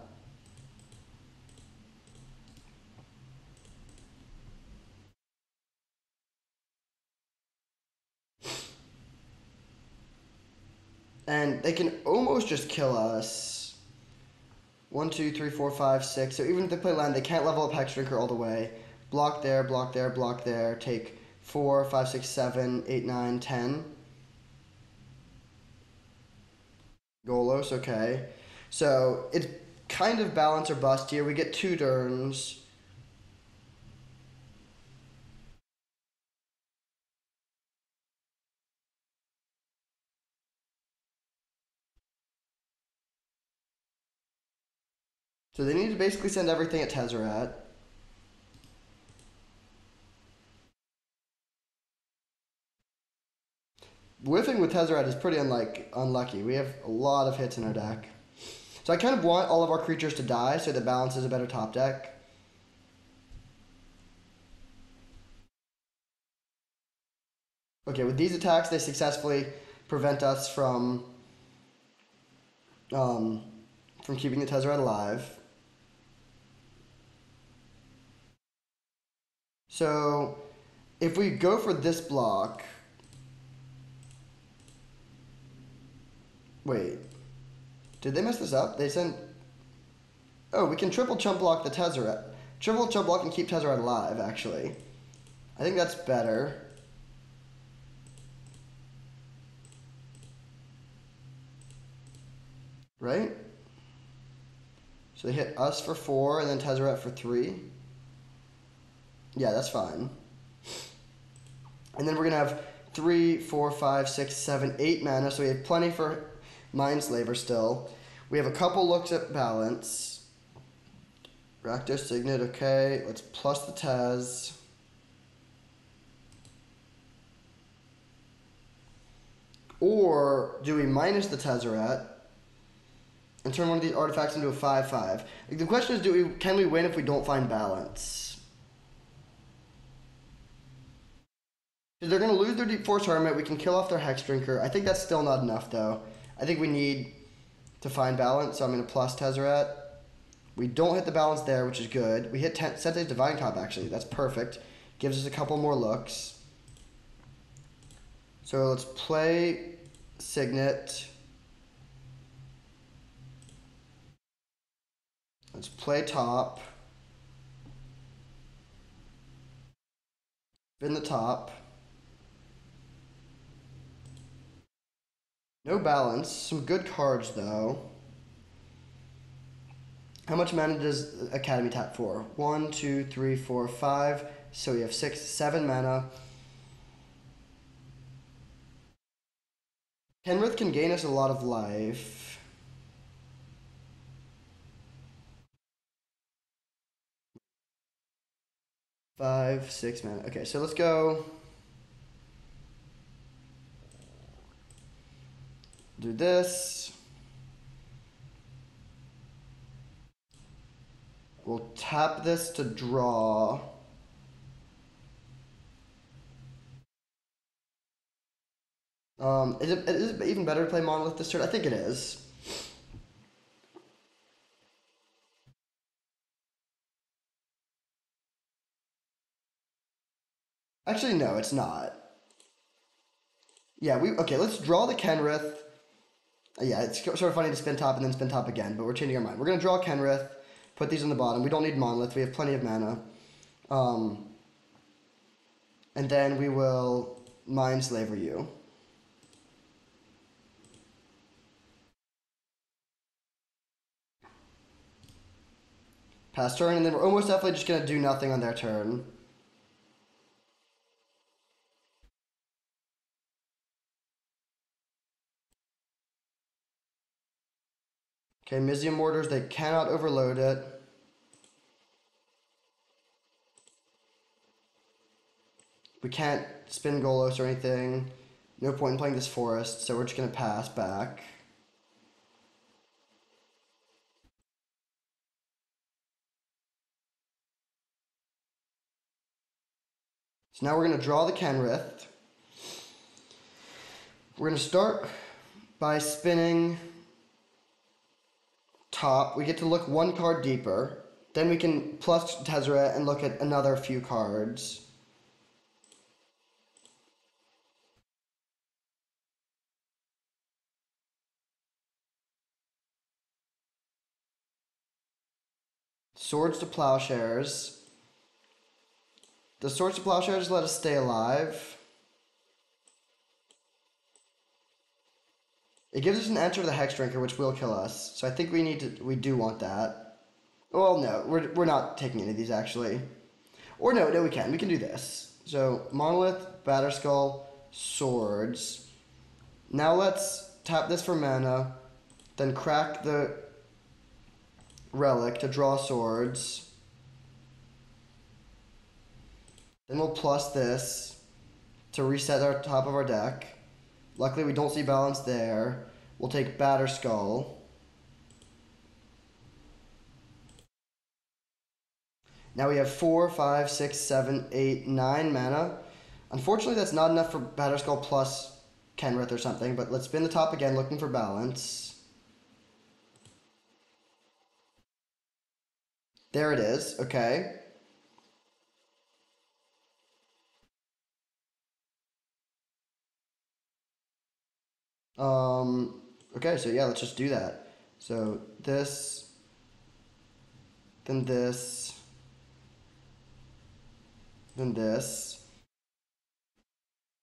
And they can almost just kill us. 1, 2, 3, 4, 5, 6. So even if they play land, they can't level up Hexdrinker all the way. Block there, block there, block there. Take 4, 5, 6, 7, 8, 9, 10. Golos, okay. So it's kind of balance or bust here. We get 2 turns. So they need to basically send everything at Tezzeret. Whiffing with Tezzeret is pretty unlucky. We have a lot of hits in our deck. So I kind of want all of our creatures to die so that balance is a better top deck. Okay, with these attacks, they successfully prevent us from keeping the Tezzeret alive. So if we go for this block, wait, did they mess this up? They sent, oh, we can triple chump block the Tezzeret. Triple chump block and keep Tezzeret alive, actually. I think that's better. Right? So they hit us for 4 and then Tezzeret for 3. Yeah, that's fine. And then we're going to have 3, 4, 5, 6, 7, 8 mana, so we have plenty for Mindslaver still. We have a couple looks at balance. Rakdos Signet, okay. Let's plus the Tez. Or do we minus the Tezzeret and turn one of these artifacts into a 5/5? Like, the question is, can we win if we don't find balance? If they're going to lose their Deep Force Hermit, we can kill off their Hexdrinker. I think that's still not enough, though. I think we need to find balance, so I'm going to plus Tezzeret. We don't hit the balance there, which is good. We hit Sente's Divine Top, actually. That's perfect. Gives us a couple more looks. So let's play Signet. Let's play top. Spin the top. No balance. Some good cards, though. How much mana does Academy tap for? 1, 2, 3, 4, 5. So we have 6, 7 mana. Kenrith can gain us a lot of life. Five, 6 mana. Okay, so let's go. Do this. We'll tap this to draw. Is it even better to play Monolith this turn? I think it is. Actually, no, it's not. Yeah, okay, let's draw the Kenrith. Yeah, it's sort of funny to spin top and then spin top again, but we're changing our mind. We're going to draw Kenrith, put these on the bottom. We don't need Monolith. We have plenty of mana. And then we will mind slaver you. Pass turn, and then we're almost definitely just going to do nothing on their turn. Okay, Mizium Mortars, they cannot overload it. We can't spin Golos or anything. No point in playing this forest, so we're just going to pass back. So now we're going to draw the Kenrith. We're going to start by spinning top. We get to look one card deeper. Then we can plus Tezzeret and look at another few cards. Swords to Plowshares. The Swords to Plowshares let us stay alive. It gives us an answer to the Hex Drinker, which will kill us. So I think we do want that. Well, no, we're not taking any of these, actually. Or no, we can. We can do this. So, Monolith, Batterskull, Swords. Now let's tap this for mana, then crack the Relic to draw Swords. Then we'll plus this to reset our top of our deck. Luckily, we don't see balance there. We'll take Batterskull. Now we have 4, 5, 6, 7, 8, 9 mana. Unfortunately, that's not enough for Batterskull plus Kenrith or something, but let's spin the top again, looking for balance. There it is, okay. Okay, so yeah, let's just do that. So this, then this, then this.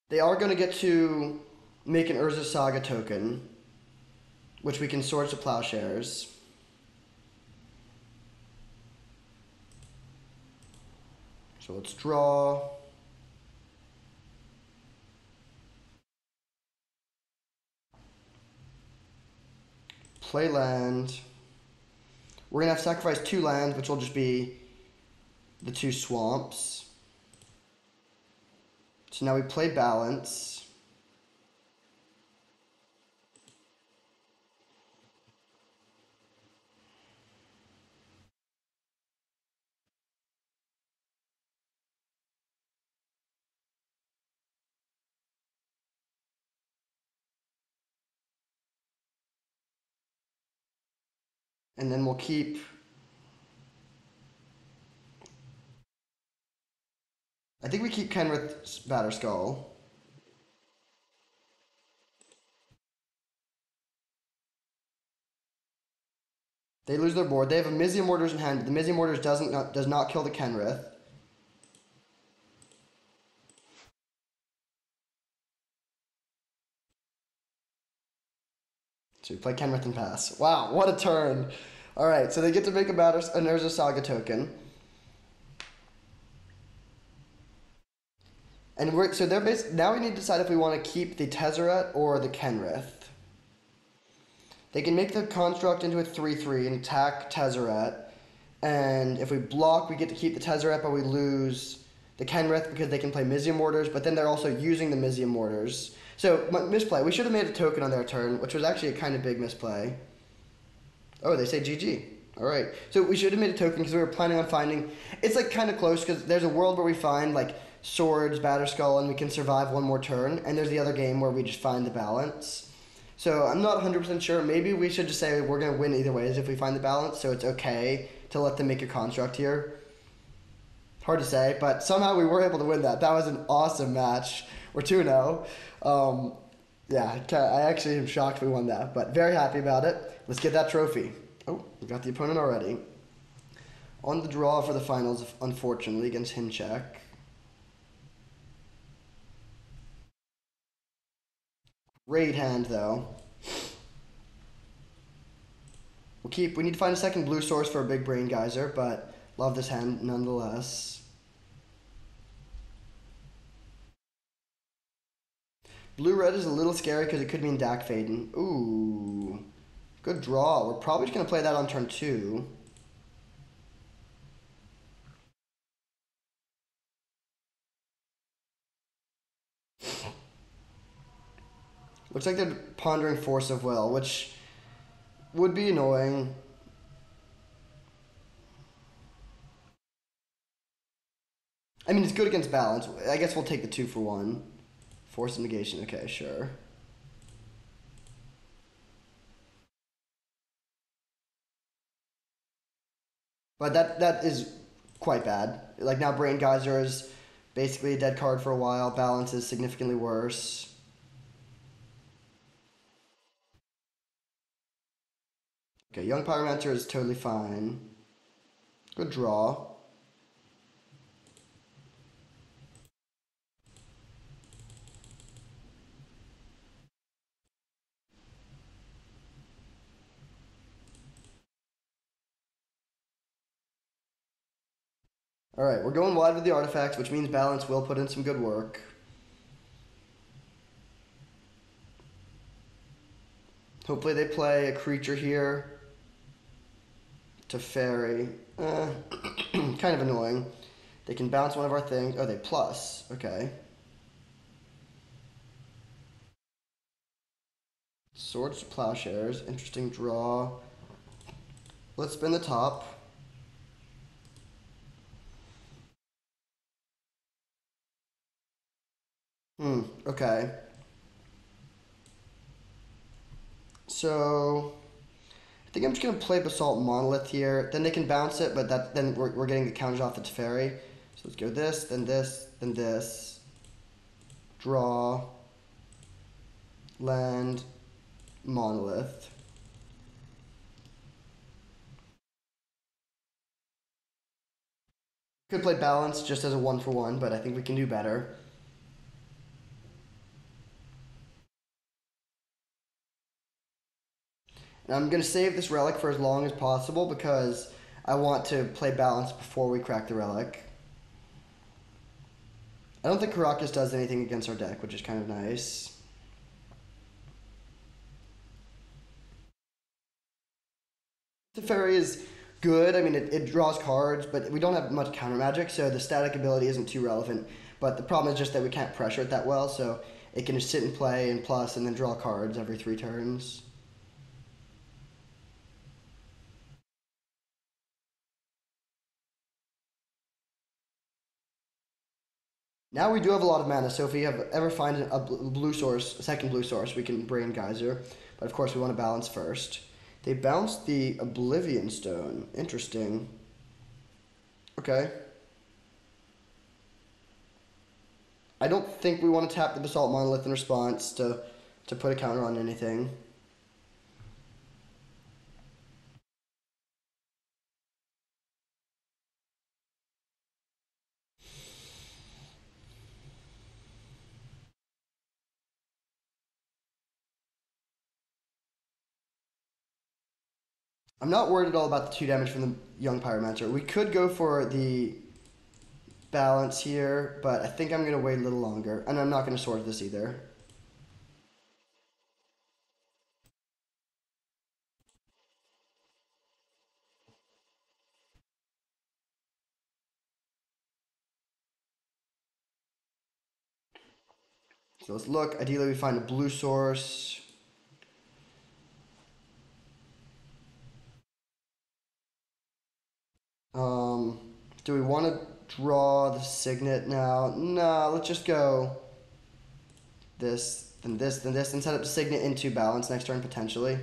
They are going to get to make an Urza Saga token, which we can Swords to Plowshares. So let's draw. Play land. We're going to have sacrifice 2 lands, which will just be the 2 swamps. So now we play balance. And then we'll keep... I think we keep Kenrith's Batterskull. They lose their board. They have a Mizium Mortars in hand. The Mizium Mortars does not kill the Kenrith. So we play Kenrith and pass. Wow, what a turn. Alright, so they get to make an Urza Saga token. And so they're now we need to decide if we want to keep the Tezzeret or the Kenrith. They can make the construct into a 3/3 and attack Tezzeret. And if we block, we get to keep the Tezzeret, but we lose the Kenrith because they can play Mizium Mortars, but then they're also using the Mizium Mortars. So, misplay. We should have made a token on their turn, which was actually a kind of big misplay. Oh, they say GG. Alright. So we should have made a token because we were planning on finding... It's like kind of close because there's a world where we find like Swords, Batterskull, and we can survive one more turn. And there's the other game where we just find the balance. So I'm not 100% sure. Maybe we should just say we're going to win either ways if we find the balance. So it's okay to let them make a construct here. Hard to say, but somehow we were able to win that. That was an awesome match. We're 2-0. Yeah, I actually am shocked we won that, but very happy about it. Let's get that trophy. Oh, we got the opponent already. On the draw for the finals, unfortunately, against Hinchek. Great hand though. We need to find a second blue source for a big brain geyser, but love this hand nonetheless. Blue-red is a little scary because it could mean Dak Faden. Ooh. Good draw. We're probably just going to play that on turn 2. Looks like they're pondering Force of Will, which would be annoying. I mean, it's good against balance. I guess we'll take the 2 for 1. Force of Negation. Okay, sure. But that is quite bad. Like now Brain Geyser is basically a dead card for a while. Balance is significantly worse. Okay, Young Pyromancer is totally fine. Good draw. Alright, we're going wide with the artifacts, which means balance will put in some good work. Hopefully they play a creature here. Teferi. Kind of annoying. They can bounce one of our things. Oh, they plus. Okay. Swords to Plowshares. Interesting draw. Let's spin the top. Okay. So, I think I'm just going to play Basalt Monolith here. Then they can bounce it, but then we're getting the counters off the Teferi. So let's go this, then this, then this. Draw. Land. Monolith. Could play balance just as a 1 for 1, but I think we can do better. And I'm going to save this relic for as long as possible because I want to play balance before we crack the relic. I don't think Caracas does anything against our deck, which is kind of nice. Teferi is good. I mean, it draws cards, but we don't have much counter magic, so the static ability isn't too relevant. But the problem is just that we can't pressure it that well, so it can just sit and play and plus and then draw cards every 3 turns. Now we do have a lot of mana, so if we ever find a blue source, a second blue source, we can Brain Geyser. But of course, we want to balance first. They bounced the Oblivion Stone. Interesting. Okay. I don't think we want to tap the Basalt Monolith in response to put a counter on anything. I'm not worried at all about the 2 damage from the Young Pyromancer. We could go for the balance here, but I think I'm going to wait a little longer. And I'm not going to sword this either. So let's look. Ideally, we find a blue source. Do we want to draw the Signet now? No, let's just go this, then this, then this, and set up the Signet into balance next turn potentially.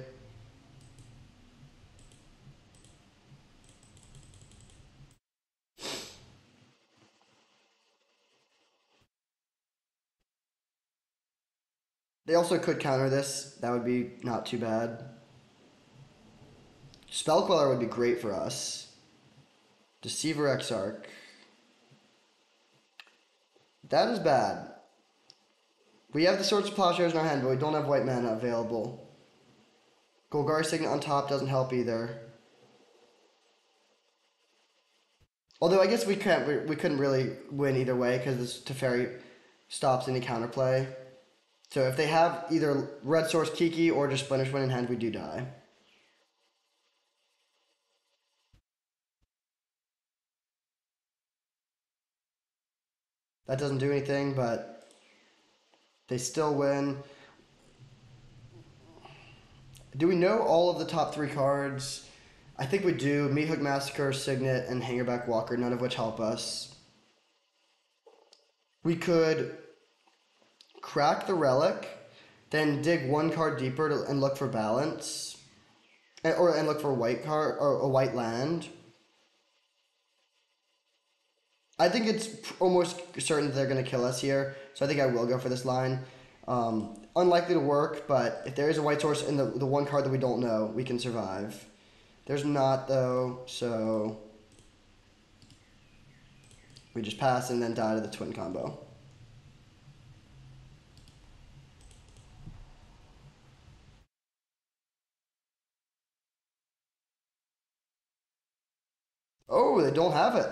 They also could counter this. That would be not too bad. Spell Queller would be great for us. Deceiver Exarch. That is bad. We have the Swords of Plowshares in our hand, but we don't have white mana available. Golgari Signet on top doesn't help either. Although I guess we couldn't really win either way because this Teferi stops any counterplay. So if they have either Red Source Kiki or just Splendor Twin in hand, we do die. That doesn't do anything, but they still win. Do we know all of the top 3 cards? I think we do. Meat Hook Massacre, Signet, and Hangerback Walker, none of which help us. We could crack the Relic, then dig 1 card deeper and look for balance. And look for a white card, or a white land. I think it's almost certain that they're going to kill us here, so I think I will go for this line. Unlikely to work, but if there is a white source in the 1 card that we don't know, we can survive. There's not, though, so we just pass and then die to the twin combo. Oh, they don't have it.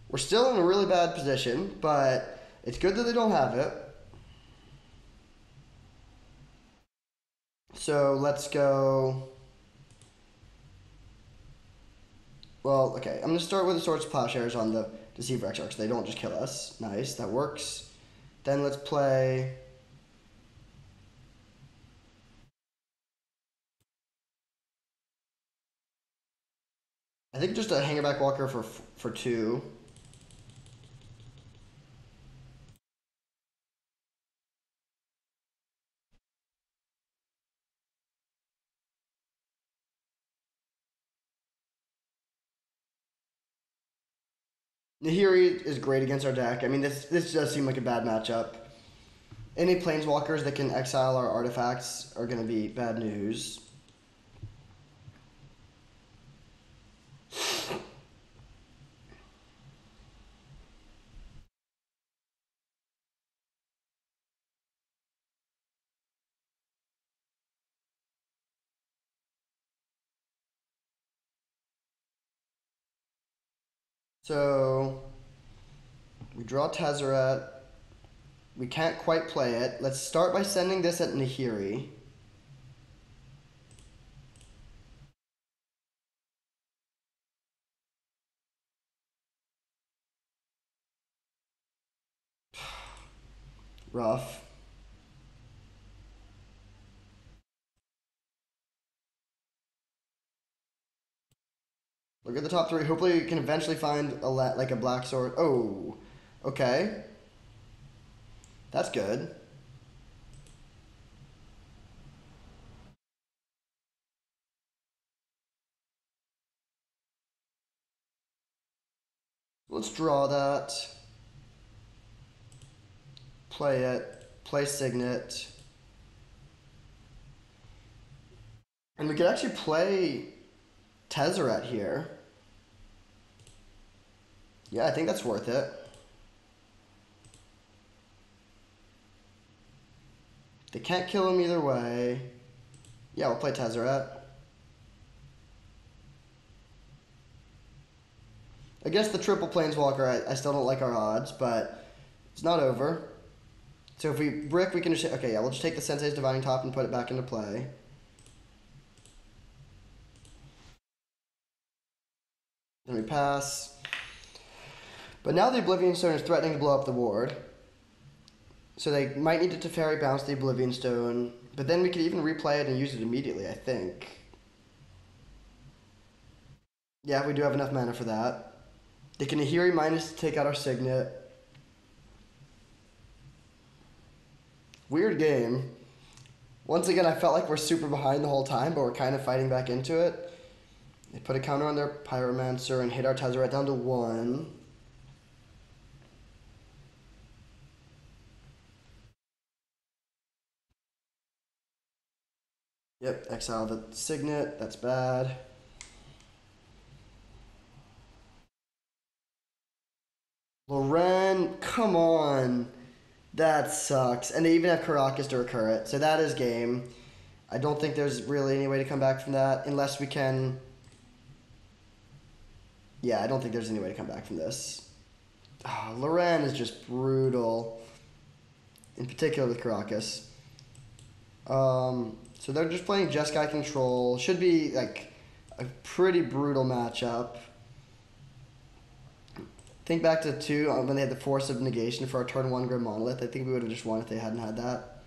We're still in a really bad position, but it's good that they don't have it. So let's go. Well, okay. I'm going to start with the Swords of Plowshares on the Deceiver Exarchs. They don't just kill us. Nice, that works. Then let's play. I think just a Hangerback Walker for 2. Nahiri is great against our deck. I mean, this does seem like a bad matchup. Any Planeswalkers that can exile our artifacts are going to be bad news. So we draw Tezzeret. We can't quite play it. Let's start by sending this at Nahiri. Rough. Look at the top 3. Hopefully we can eventually find like a black sword. Oh, okay. That's good. Let's draw that. Play it. Play Signet. And we could actually play Tezzeret here. Yeah, I think that's worth it. They can't kill him either way. Yeah, we'll play Tezzeret. Against the triple Planeswalker, I still don't like our odds, but it's not over. So if we brick, we can just... Okay, yeah, we'll just take the Sensei's Divining Top and put it back into play. Then we pass. But now the Oblivion Stone is threatening to blow up the board. So they might need to Teferi bounce the Oblivion Stone. But then we could even replay it and use it immediately, I think. Yeah, we do have enough mana for that. They can Nahiri minus to take out our Signet. Weird game. Once again, I felt like we're super behind the whole time, but we're kind of fighting back into it. They put a counter on their Pyromancer and hit our Tezzeret down to 1. Yep, exile the Signet. That's bad. Loren, come on. That sucks. And they even have Caracas to recur it. So that is game. I don't think there's really any way to come back from that unless we can. Yeah, I don't think there's any way to come back from this. Oh, Loren is just brutal, in particular with Caracas. So they're just playing Jeskai control. Should be like a pretty brutal matchup. Think back to 2 when they had the Force of Negation for our turn 1 Grim Monolith. I think we would have just won if they hadn't had that.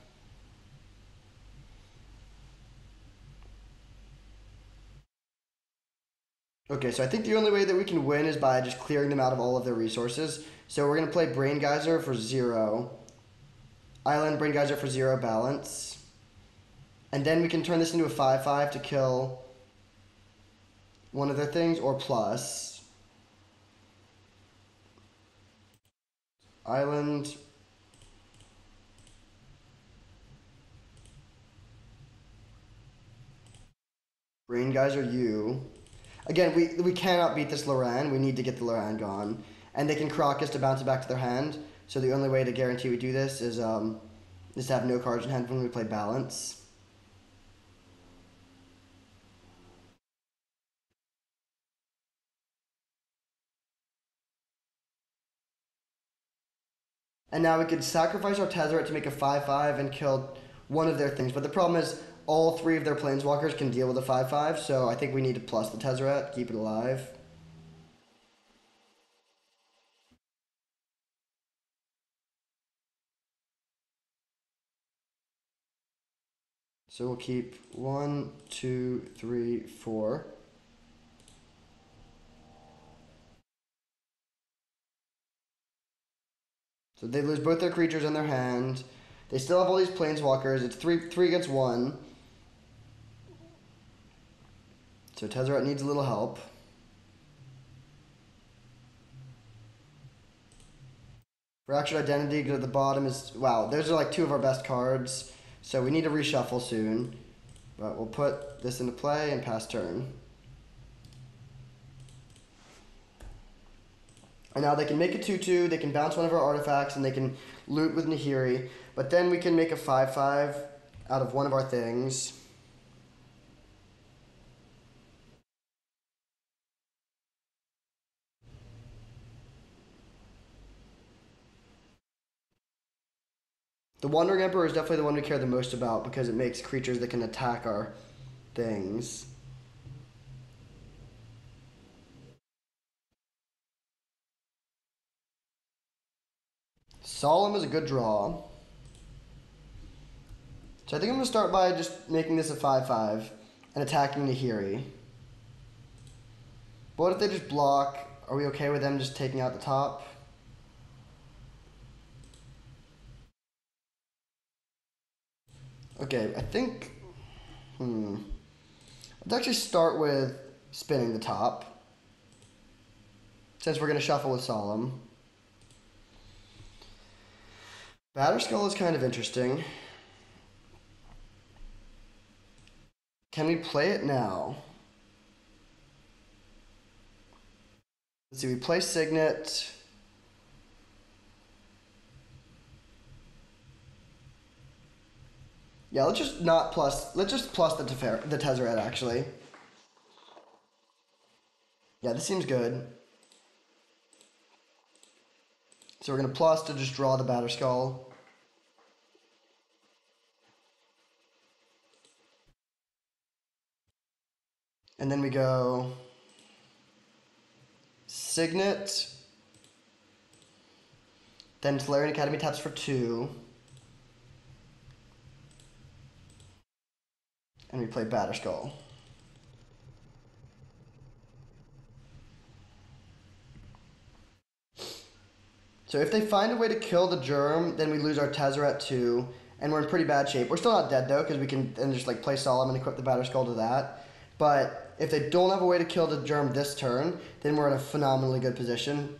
Okay, so I think the only way that we can win is by just clearing them out of all of their resources. So we're going to play Brain Geyser for 0. Island Brain Geyser for 0 balance. And then we can turn this into a 5/5 to kill one of their things or plus. Island. Brain Geyser U. Again, we cannot beat this Loran. We need to get the Loran gone. And they can Crocus to bounce it back to their hand. So the only way to guarantee we do this is to have no cards in hand when we play balance. And now we could sacrifice our Tezzeret to make a 5/5 and kill one of their things. But the problem is all 3 of their Planeswalkers can deal with a 5/5, so I think we need to plus the Tezzeret, keep it alive. So we'll keep 1, 2, 3, 4. So they lose both their creatures in their hand. They still have all these Planeswalkers. It's 3 against 1. So Tezzeret needs a little help. Fractured Identity at the bottom is... Wow, those are like 2 of our best cards. So we need to reshuffle soon. But we'll put this into play and pass turn. And now they can make a 2/2, they can bounce one of our artifacts, and they can loot with Nahiri. But then we can make a 5/5 out of one of our things. The Wandering Emperor is definitely the one we care the most about because it makes creatures that can attack our things. Solemn is a good draw. So I think I'm going to start by just making this a 5/5 and attacking Nahiri. But what if they just block? Are we okay with them just taking out the top? Okay, I think... Let's actually start with spinning the top. Since we're going to shuffle with Solemn. Batterskull is kind of interesting. Can we play it now? Let's see, we play Signet. Yeah, let's just plus the Tezzeret actually. Yeah, this seems good. So we're gonna plus to just draw the Batterskull. And then we go Signet. Then Tolarian Academy taps for 2. And we play Batterskull. So if they find a way to kill the Germ, then we lose our Tezzeret too, and we're in pretty bad shape. We're still not dead though, because we can then just like play Solemn and equip the Batterskull to that. But if they don't have a way to kill the Germ this turn, then we're in a phenomenally good position.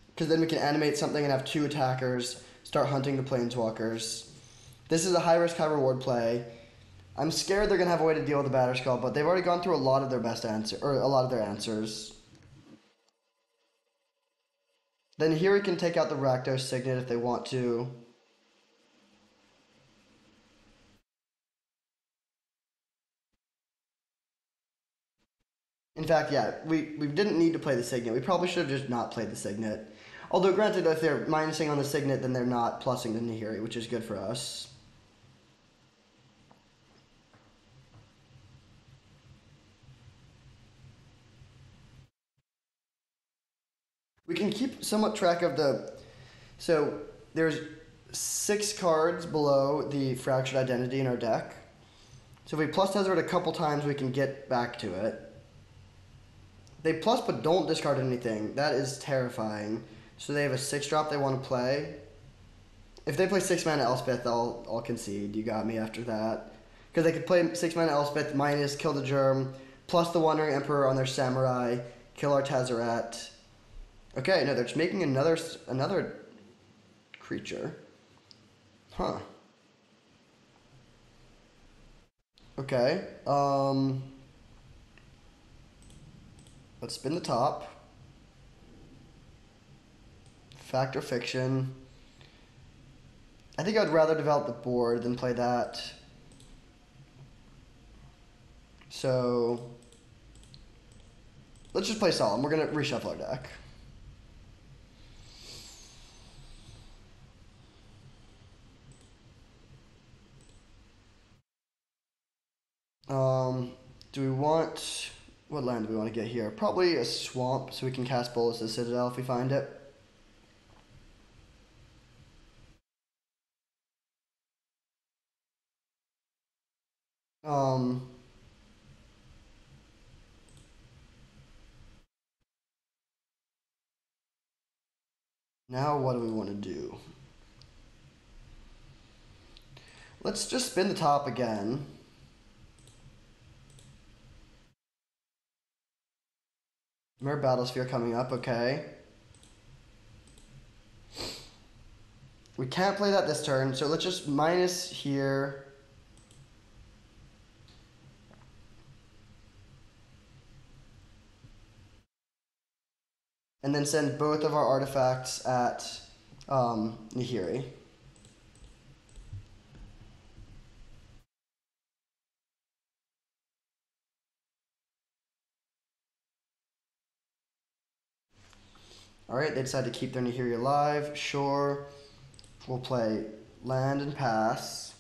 Because then we can animate something and have 2 attackers, start hunting the Planeswalkers. This is a high-risk, high-reward play. I'm scared they're going to have a way to deal with the Batterskull, but they've already gone through a lot of their best answer, or a lot of their answers. Then here we can take out the Rakdos Signet if they want to. In fact, yeah, we didn't need to play the Signet. We probably should have just not played the Signet. Although, granted, if they're minusing on the Signet, then they're not plussing the Nahiri, which is good for us. We can keep somewhat track of the... So, there's 6 cards below the Fractured Identity in our deck. So if we plus Tezzeret a couple times, we can get back to it. They plus but don't discard anything. That is terrifying. So they have a 6-drop they want to play. If they play 6-mana Elspeth, I'll concede. You got me after that. Because they could play 6-mana Elspeth minus kill the Germ, plus the Wandering Emperor on their Samurai, kill our Tezzeret. Okay, no, they're just making another creature. Huh. Okay. Let's spin the top. Fact or fiction. I think I'd rather develop the board than play that. So let's just play Solemn. We're gonna reshuffle our deck. Do we want... What land do we want to get here? Probably a swamp, so we can cast Bolus the Citadel if we find it. Now what do we want to do? Let's just spin the top again. Mirror Battlesphere coming up, okay. We can't play that this turn, so let's just minus here. And then send both of our artifacts at Nahiri. Alright, they decide to keep their Nahiri alive. Sure. We'll play land and pass.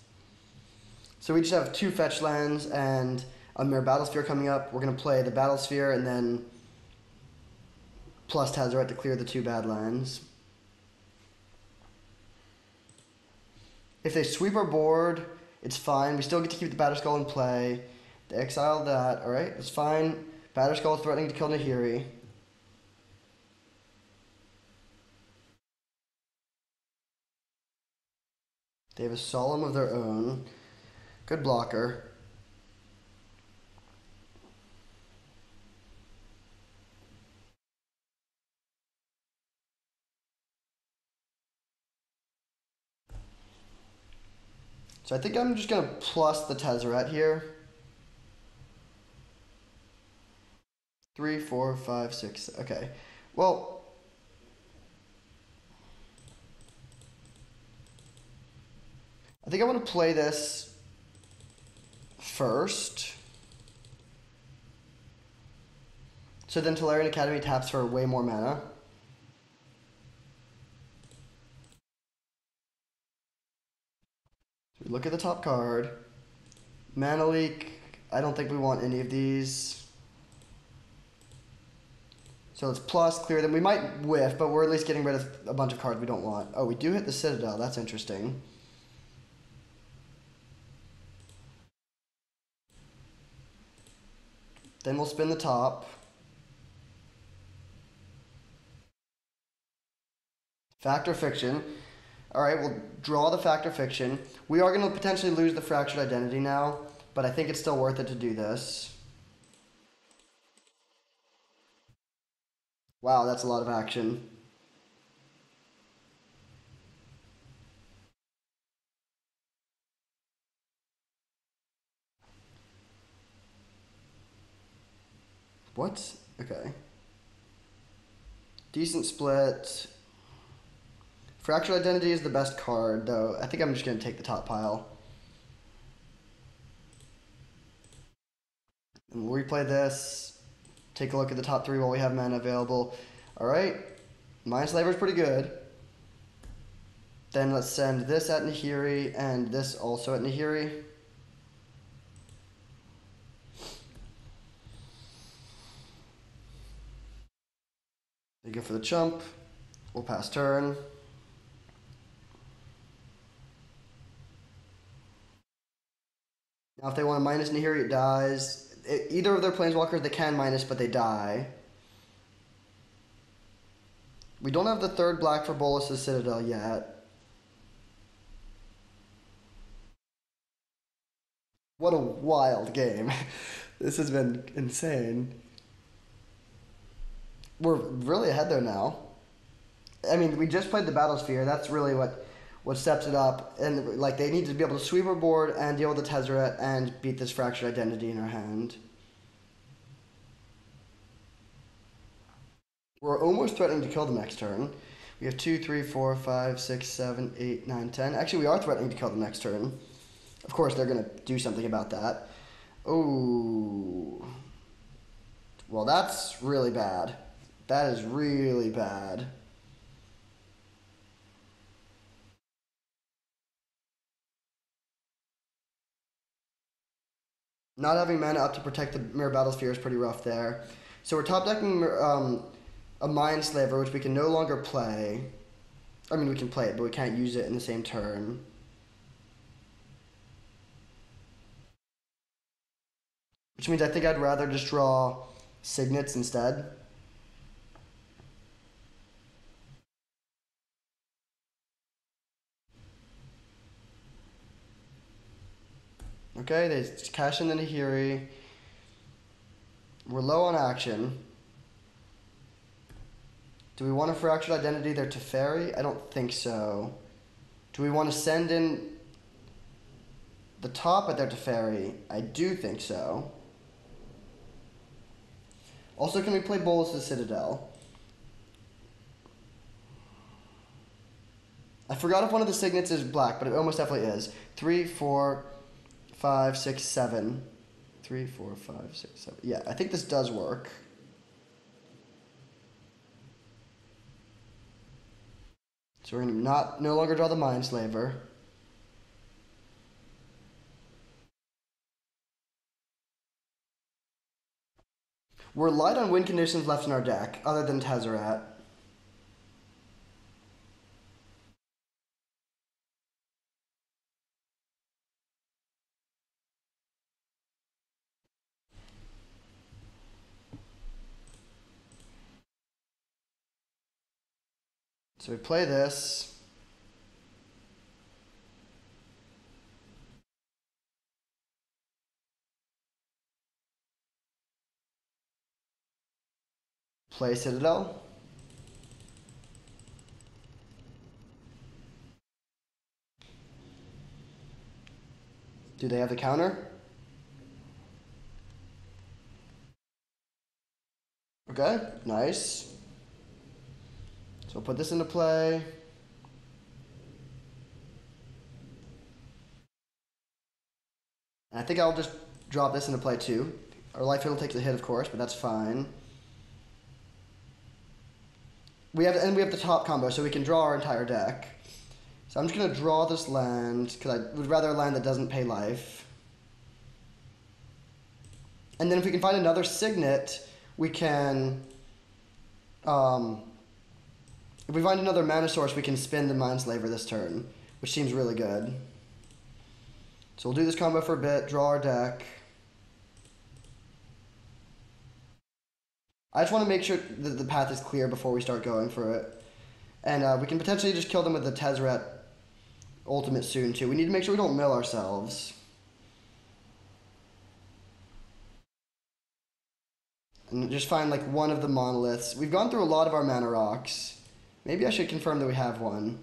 So we just have 2 fetch lands and a Mirror Battlesphere coming up. We're going to play the Battlesphere and then plus Tezzeret to clear the 2 bad lands. If they sweep our board, it's fine. We still get to keep the Batterskull in play. They exile that. Alright, it's fine. Batterskull threatening to kill Nahiri. They have a Solemn of their own. Good blocker. So I think I'm just going to plus the Tezzeret here. 3, 4, 5, 6. Okay. Well, I think I want to play this first. So then Tolarian Academy taps for way more mana. We look at the top card. Mana Leak. I don't think we want any of these. So let's plus, clear them. We might whiff, but we're at least getting rid of a bunch of cards we don't want. Oh, we do hit the Citadel. That's interesting. Then we'll spin the top. Fact or fiction. Alright, we'll draw the fact or fiction. We are going to potentially lose the Fractured Identity now, but I think it's still worth it to do this. Wow, that's a lot of action. What? Okay. Decent split. Fractured Identity is the best card, though. I think I'm just going to take the top pile. And we'll replay this. Take a look at the top 3 while we have mana available. Alright. Mind Slaver's pretty good. Then let's send this at Nahiri and this also at Nahiri. They go for the chump. We'll pass turn. Now if they want to minus Nahiri, it dies. Either of their planeswalkers they can minus, but they die. We don't have the 3rd black for Bolas's Citadel yet. What a wild game. This has been insane. We're really ahead though now. I mean, we just played the Battlesphere. That's really what steps it up. And like they need to be able to sweep our board and deal with the Tezzeret and beat this Fractured Identity in our hand. We're almost threatening to kill them next turn. We have 2, 3, 4, 5, 6, 7, 8, 9, 10. Actually, we are threatening to kill them next turn. Of course, they're going to do something about that. Oh. Well, that's really bad. That is really bad. Not having mana up to protect the Mirror Battlesphere is pretty rough there. So we're top decking a Mind Slaver, which we can no longer play. I mean, we can play it, but we can't use it in the same turn. Which means I think I'd rather just draw Signets instead. Okay, they cash in the Nahiri. We're low on action. Do we want a Fractured Identity there to Teferi? I don't think so. Do we want to send in the top at their Teferi? I do think so. Also, can we play Bolas's Citadel? I forgot if one of the signets is black, but it almost definitely is. 3, 4, 5, 6, 7. 3, 4, 5, 6, 7. Yeah, I think this does work. So we're going to no longer draw the Mind Slaver. We're light on win conditions left in our deck, other than Tezzeret. So we play this. Play Citadel. Do they have the counter? Okay, nice. So we'll put this into play. And I think I'll just drop this into play too. Our life total takes a hit, of course, but that's fine. We have the top combo, so we can draw our entire deck. So I'm just gonna draw this land because I would rather a land that doesn't pay life. And then if we can find another signet, we can. If we find another mana source, we can spin the Mind Slaver this turn, which seems really good. So we'll do this combo for a bit, draw our deck. I just want to make sure that the path is clear before we start going for it. And we can potentially just kill them with the Tezzeret ultimate soon, too. We need to make sure we don't mill ourselves. And just find, like, one of the monoliths. We've gone through a lot of our mana rocks. Maybe I should confirm that we have one.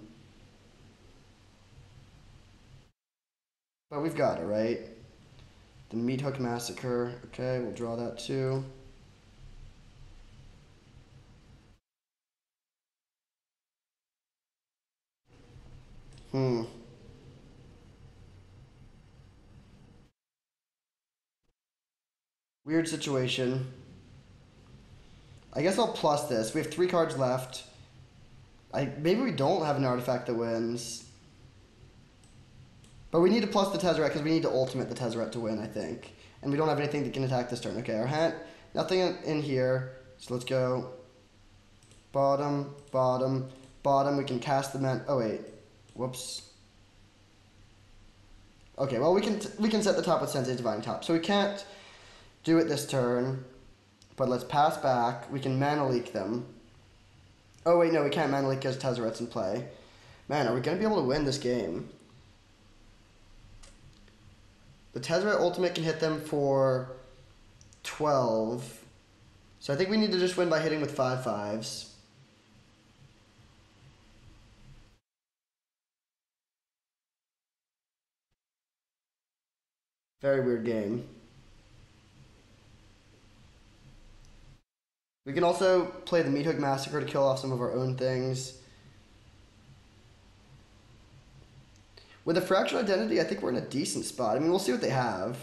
But we've got it, right? The Meat Hook Massacre. Okay, we'll draw that, too. Hmm. Weird situation. I guess I'll plus this. We have 3 cards left. Maybe we don't have an artifact that wins. But we need to plus the Tezzeret because we need to ultimate the Tezzeret to win, I think. And we don't have anything that can attack this turn. Okay, our hand, nothing in here. So let's go bottom, bottom, bottom. We can cast the man. Oh wait, whoops. Okay, well we can set the top with Sensei's Divine Top. So we can't do it this turn, but let's pass back. We can mana leak them. Oh wait, no, we can't mana leak because Tezzeret's in play. Man, are we gonna be able to win this game? The Tezzeret ultimate can hit them for 12. So I think we need to just win by hitting with 5/5s. Very weird game. We can also play the Meat Hook Massacre to kill off some of our own things. With a Fractured Identity, I think we're in a decent spot. I mean, we'll see what they have.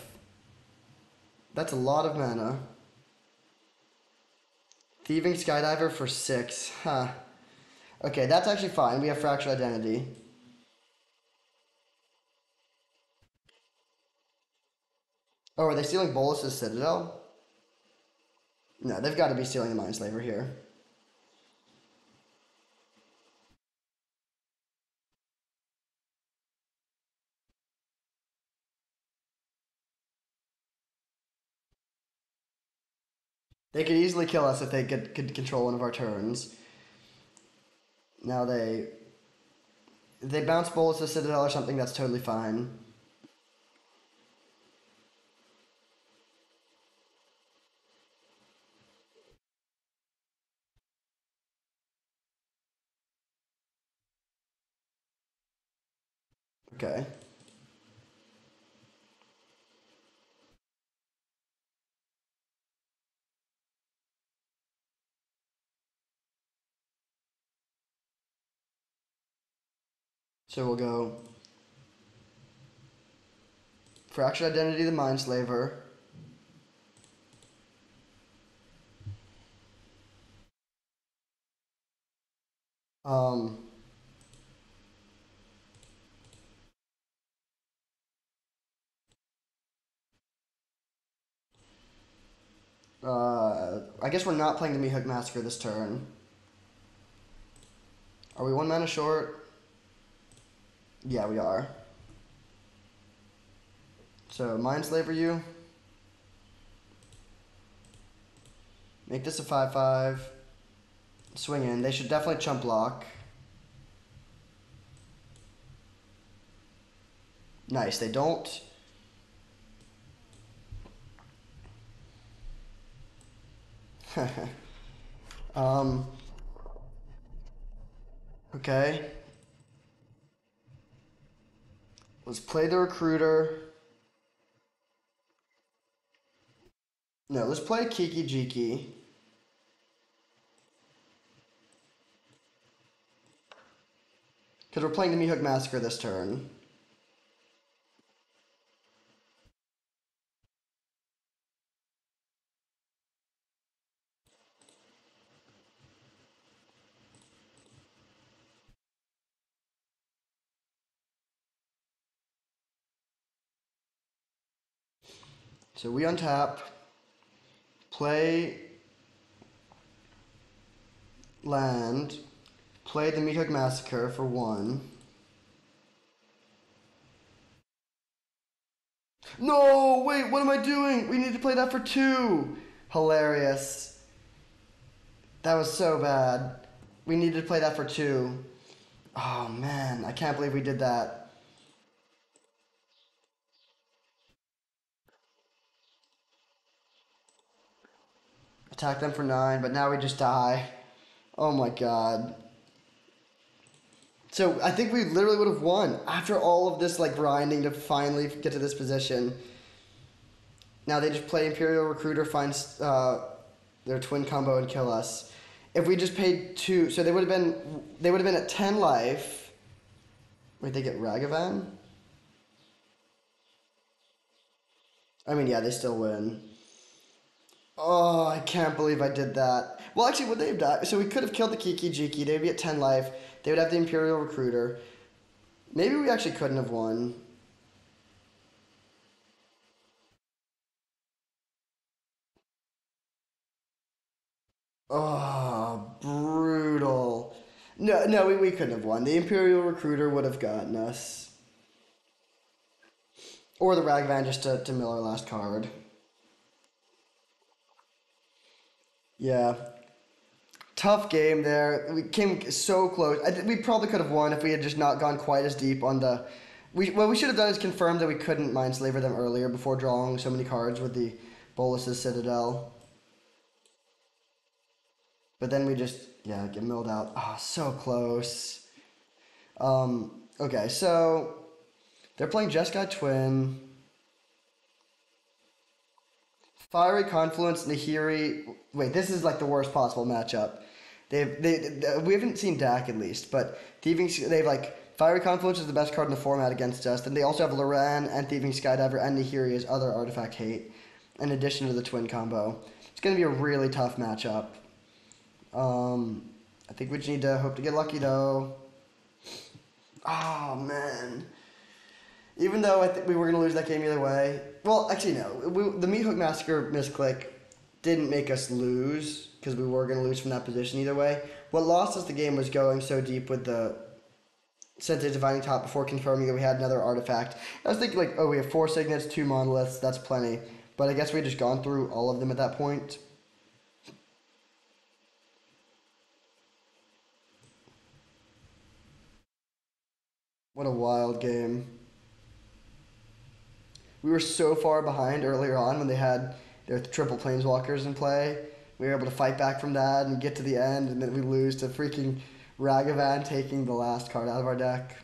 That's a lot of mana. Thieving Skydiver for 6. Huh. Okay, that's actually fine. We have Fractured Identity. Oh, are they stealing Bolus's Citadel? No, they've got to be stealing the Mindslaver here. They could easily kill us if they could control one of our turns. Now they bounce Bolus's Citadel or something, that's totally fine. Okay. So we'll go Fractured Identity, the Mindslaver. Um, I guess we're not playing the Meat Hook Massacre this turn. Are we 1 mana short? Yeah, we are. So, Mindslaver you. Make this a 5/5. Swing in. They should definitely chump block. Nice, they don't. um, okay. Let's play the Recruiter. No, let's play Kiki Jiki. Because we're playing the Meat Hook Massacre this turn. So we untap, play land, play the Meat Hook Massacre for 1. No, wait, what am I doing? We need to play that for 2. Hilarious. That was so bad. We needed to play that for 2. Oh man, I can't believe we did that. Attack them for 9, but now we just die. Oh my god. So I think we literally would have won after all of this like grinding to finally get to this position. Now they just play Imperial Recruiter, find their twin combo and kill us. If we just paid 2, so they would have been at 10 life. Wait, they get Ragavan? I mean, yeah, they still win. Oh, I can't believe I did that. Well, actually, would they have died? So we could have killed the Kiki Jiki. They'd be at 10 life. They would have the Imperial Recruiter. Maybe we actually couldn't have won. Oh, brutal. No, no, we couldn't have won. The Imperial Recruiter would have gotten us. Or the Ragavan just to mill our last card. Yeah. Tough game there. We came so close. We probably could have won if we had just not gone quite as deep on the. What we should have done is confirmed that we couldn't mind slaver them earlier before drawing so many cards with the Bolus's Citadel. But then we just, yeah, get milled out. Ah, oh, so close. Okay, so they're playing Jeskai Twin. Fiery Confluence, Nahiri. Wait, this is like the worst possible matchup. We haven't seen Dak at least, but Thieving. They have like Fiery Confluence is the best card in the format against us. Then they also have Loran and Thieving Skydiver and Nahiri as other artifact hate, in addition to the twin combo. It's gonna be a really tough matchup. I think we just need to hope to get lucky though. Oh man. Even though I think we were going to lose that game either way. Well, actually, no. The Meat Hook Massacre misclick didn't make us lose because we were going to lose from that position either way. What lost us the game was going so deep with the Sensei's Divining Top before confirming that we had another artifact. I was thinking, like, oh, we have 4 signets, 2 monoliths, that's plenty. But I guess we had just gone through all of them at that point. What a wild game. We were so far behind earlier on when they had their triple planeswalkers in play. We were able to fight back from that and get to the end, and then we lose to freaking Ragavan taking the last card out of our deck.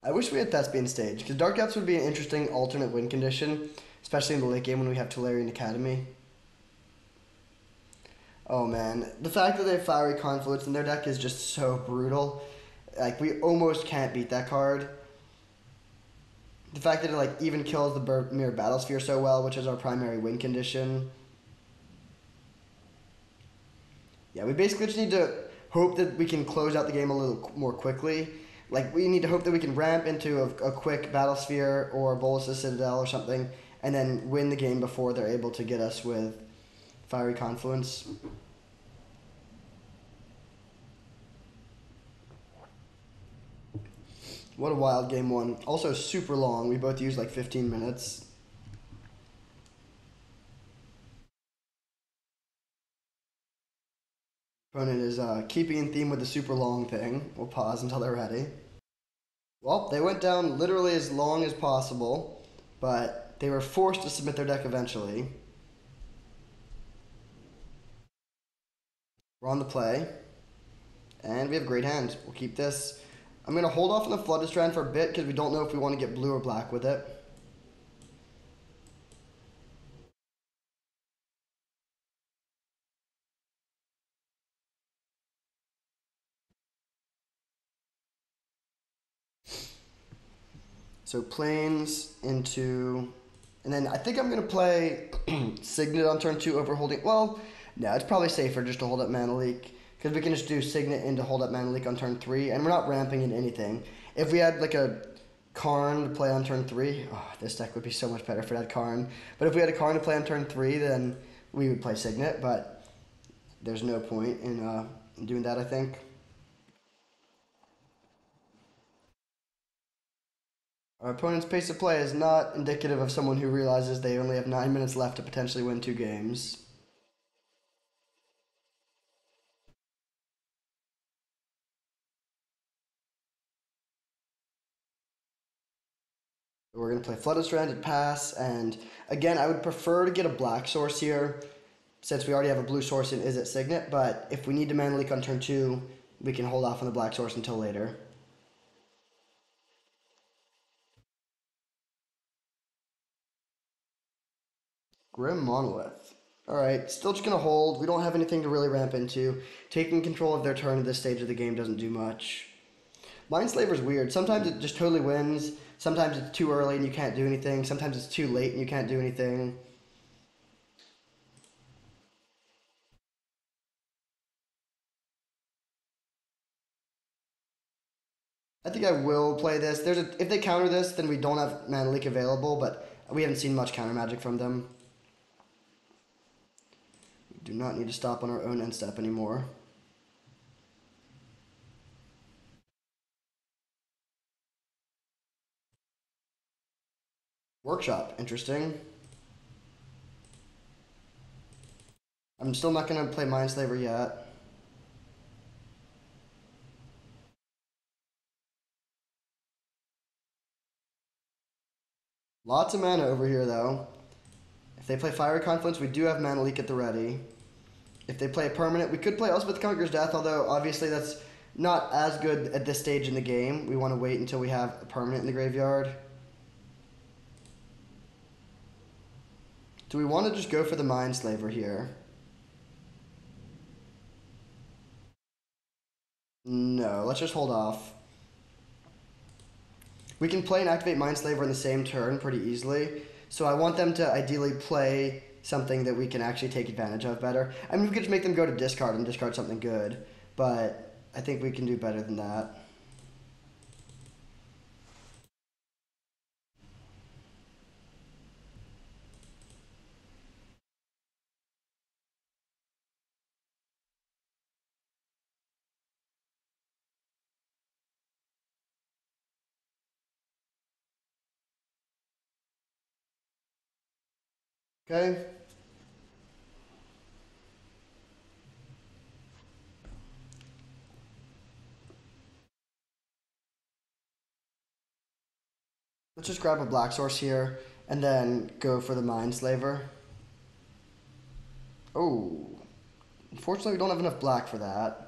I wish we had Thespian Stage, because Dark Depths would be an interesting alternate win condition, especially in the late game when we have Tolarian Academy. Oh man, the fact that they have Fiery Confluence in their deck is just so brutal. Like, we almost can't beat that card. The fact that it like even kills the Mirror Battlesphere so well, which is our primary win condition. Yeah, we basically just need to hope that we can close out the game a little more quickly. Like, we need to hope that we can ramp into a quick Battlesphere or Bolus's Citadel or something, and then win the game before they're able to get us with Fiery Confluence. What a wild game one. Also super long. We both used like 15 minutes. Opponent is keeping in theme with the super long thing. We'll pause until they're ready. Well, they went down literally as long as possible, but they were forced to submit their deck eventually. We're on the play, and we have great hand. We'll keep this. I'm going to hold off on the Flooded Strand for a bit because we don't know if we want to get blue or black with it. So planes into, and then I think I'm going to play Signet on turn 2 over holding. Well, no, it's probably safer just to hold up Mana Leak because we can just do Signet into hold up Mana Leak on turn 3, and we're not ramping in anything. If we had like a Karn to play on turn 3, oh, this deck would be so much better for that Karn. But if we had a Karn to play on turn 3, then we would play Signet, but there's no point in doing that, I think. Our opponent's pace of play is not indicative of someone who realizes they only have 9 minutes left to potentially win 2 games. We're going to play Flooded Stranded Pass, and again, I would prefer to get a black source here, since we already have a blue source in Izzet Signet, but if we need to Mana Leak on turn 2, we can hold off on the black source until later. Grim Monolith. Alright, still just gonna hold. We don't have anything to really ramp into. Taking control of their turn at this stage of the game doesn't do much. Mindslaver's weird. Sometimes it just totally wins. Sometimes it's too early and you can't do anything. Sometimes it's too late and you can't do anything. I think I will play this. If they counter this, then we don't have Mana Leak available, but we haven't seen much counter magic from them. We do not need to stop on our own end step anymore. Workshop, interesting. I'm still not going to play Mindslaver yet. Lots of mana over here, though. If they play Fiery Confluence, we do have Mana Leak at the ready. If they play a permanent, we could play Elspeth Conqueror's Death, although obviously that's not as good at this stage in the game. We want to wait until we have a permanent in the graveyard. Do we want to just go for the Mindslaver here? No, let's just hold off. We can play and activate Mindslaver in the same turn pretty easily, so I want them to ideally play something that we can actually take advantage of better. I mean, we could just make them go to discard and discard something good, but I think we can do better than that. Okay? Let's just grab a black source here and then go for the Mindslaver. Oh. Unfortunately, we don't have enough black for that.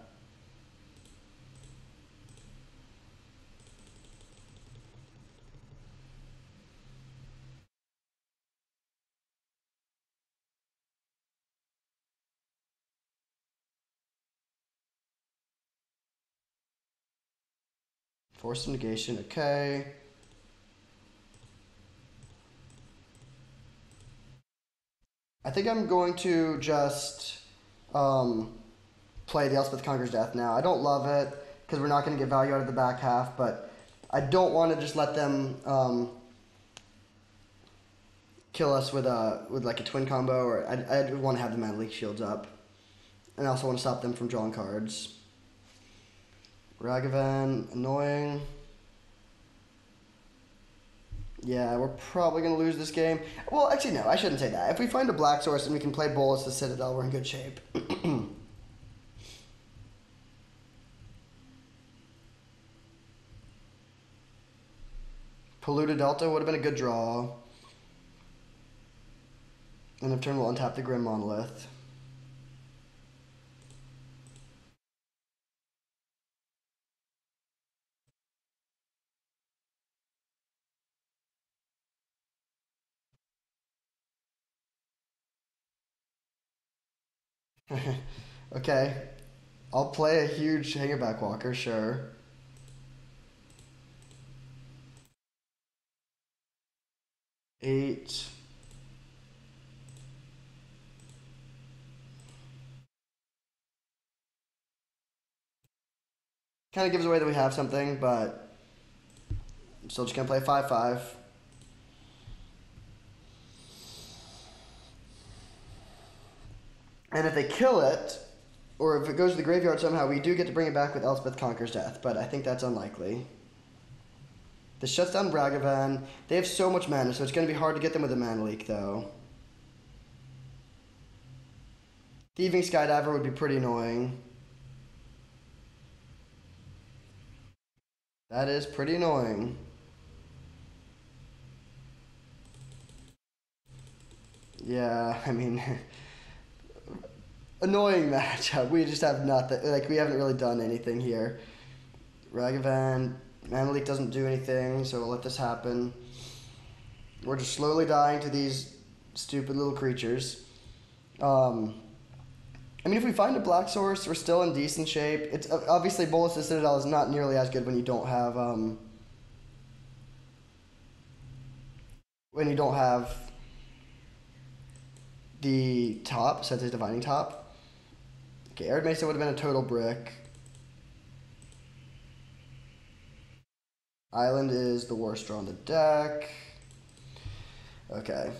Force of negation, okay. I think I'm going to just play the Elspeth Conqueror's Death now. I don't love it because we're not going to get value out of the back half, but I don't want to just let them kill us with like a twin combo, or I want to have the Mana Leak shields up, and I also want to stop them from drawing cards. Ragavan, annoying. Yeah, we're probably going to lose this game. Well, actually, no, I shouldn't say that. If we find a black source and we can play Bolas the Citadel, we're in good shape. Polluted Delta would have been a good draw. End of turn, we'll untap the Grim Monolith. Okay. I'll play a huge Hangerback Walker, sure. Eight. Kind of gives away that we have something, but I'm still just going to play 5/5. And if they kill it, or if it goes to the graveyard somehow, we do get to bring it back with Elspeth Conqueror's Death, but I think that's unlikely. This shuts down Bragavan. They have so much mana, so it's going to be hard to get them with a Mana Leak, though. Thieving Skydiver would be pretty annoying. That is pretty annoying. Yeah, I mean, annoying matchup. We just have nothing. Like, we haven't really done anything here. Ragavan, Mana Leak doesn't do anything, so we'll let this happen. We're just slowly dying to these stupid little creatures. Um, I mean, if we find a black source, we're still in decent shape. It's obviously Bolus the Citadel is not nearly as good when you don't have the top, Sensei's Divining Top. Okay, Arid Mesa would have been a total brick. Island is the worst draw on the deck. Okay.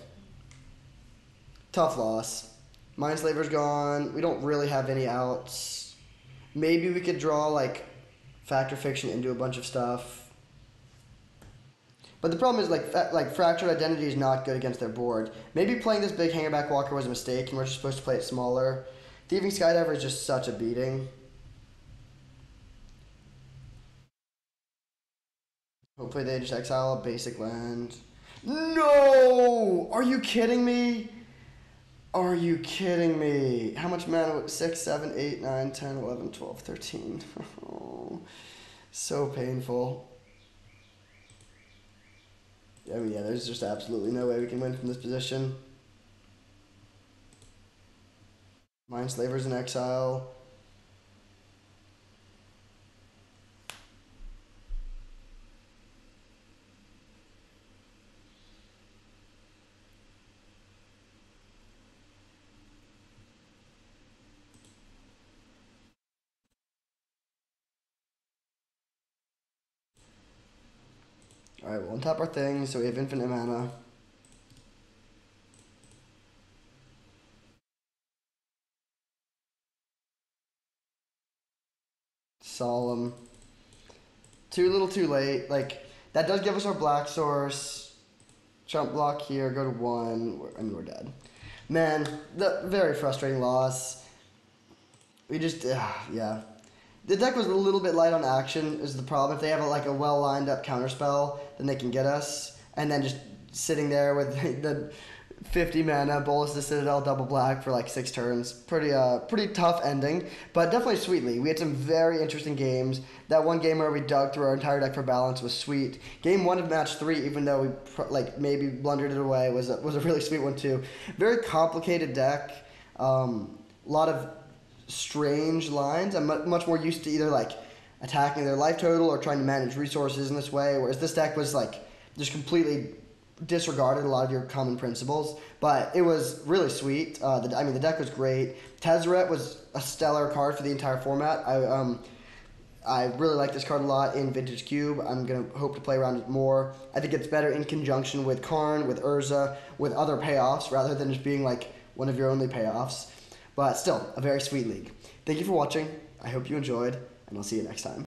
Tough loss. Mindslaver's gone. We don't really have any outs. Maybe we could draw, like, Factor Fiction into a bunch of stuff. But the problem is, like Fractured Identity is not good against their board. Maybe playing this big Hangerback Walker was a mistake, and we're just supposed to play it smaller. Thieving Skydiver is just such a beating. Hopefully they just exile a basic land. No! Are you kidding me? Are you kidding me? How much mana? 6, 7, 8, 9, 10, 11, 12, 13. Oh, so painful. I mean, yeah, there's just absolutely no way we can win from this position. Mindslaver's in exile. Alright, we'll untap our things so we have infinite mana. Solemn. Too little too late. Like, that does give us our black source. Jump block here, go to 1. I mean, we're dead. Man, the very frustrating loss. We just, yeah. The deck was a little bit light on action is the problem. If they have a well lined up counterspell, then they can get us. And then just sitting there with the 50 mana Bolus the Citadel double black for like 6 turns. Pretty tough ending, but definitely sweet league. We had some very interesting games. That one game where we dug through our entire deck for balance was sweet. Game 1 of match 3, even though we maybe blundered it away, was a really sweet one too. Very complicated deck. A lot of strange lines. I'm much more used to either like attacking their life total or trying to manage resources in this way, whereas this deck was like just completely disregarded a lot of your common principles, but it was really sweet. The deck was great. Tezzeret was a stellar card for the entire format. I really like this card a lot in Vintage Cube. I'm going to hope to play around it more. I think it's better in conjunction with Karn, with Urza, with other payoffs, rather than just being like one of your only payoffs. But still, a very sweet league. Thank you for watching. I hope you enjoyed, and I'll see you next time.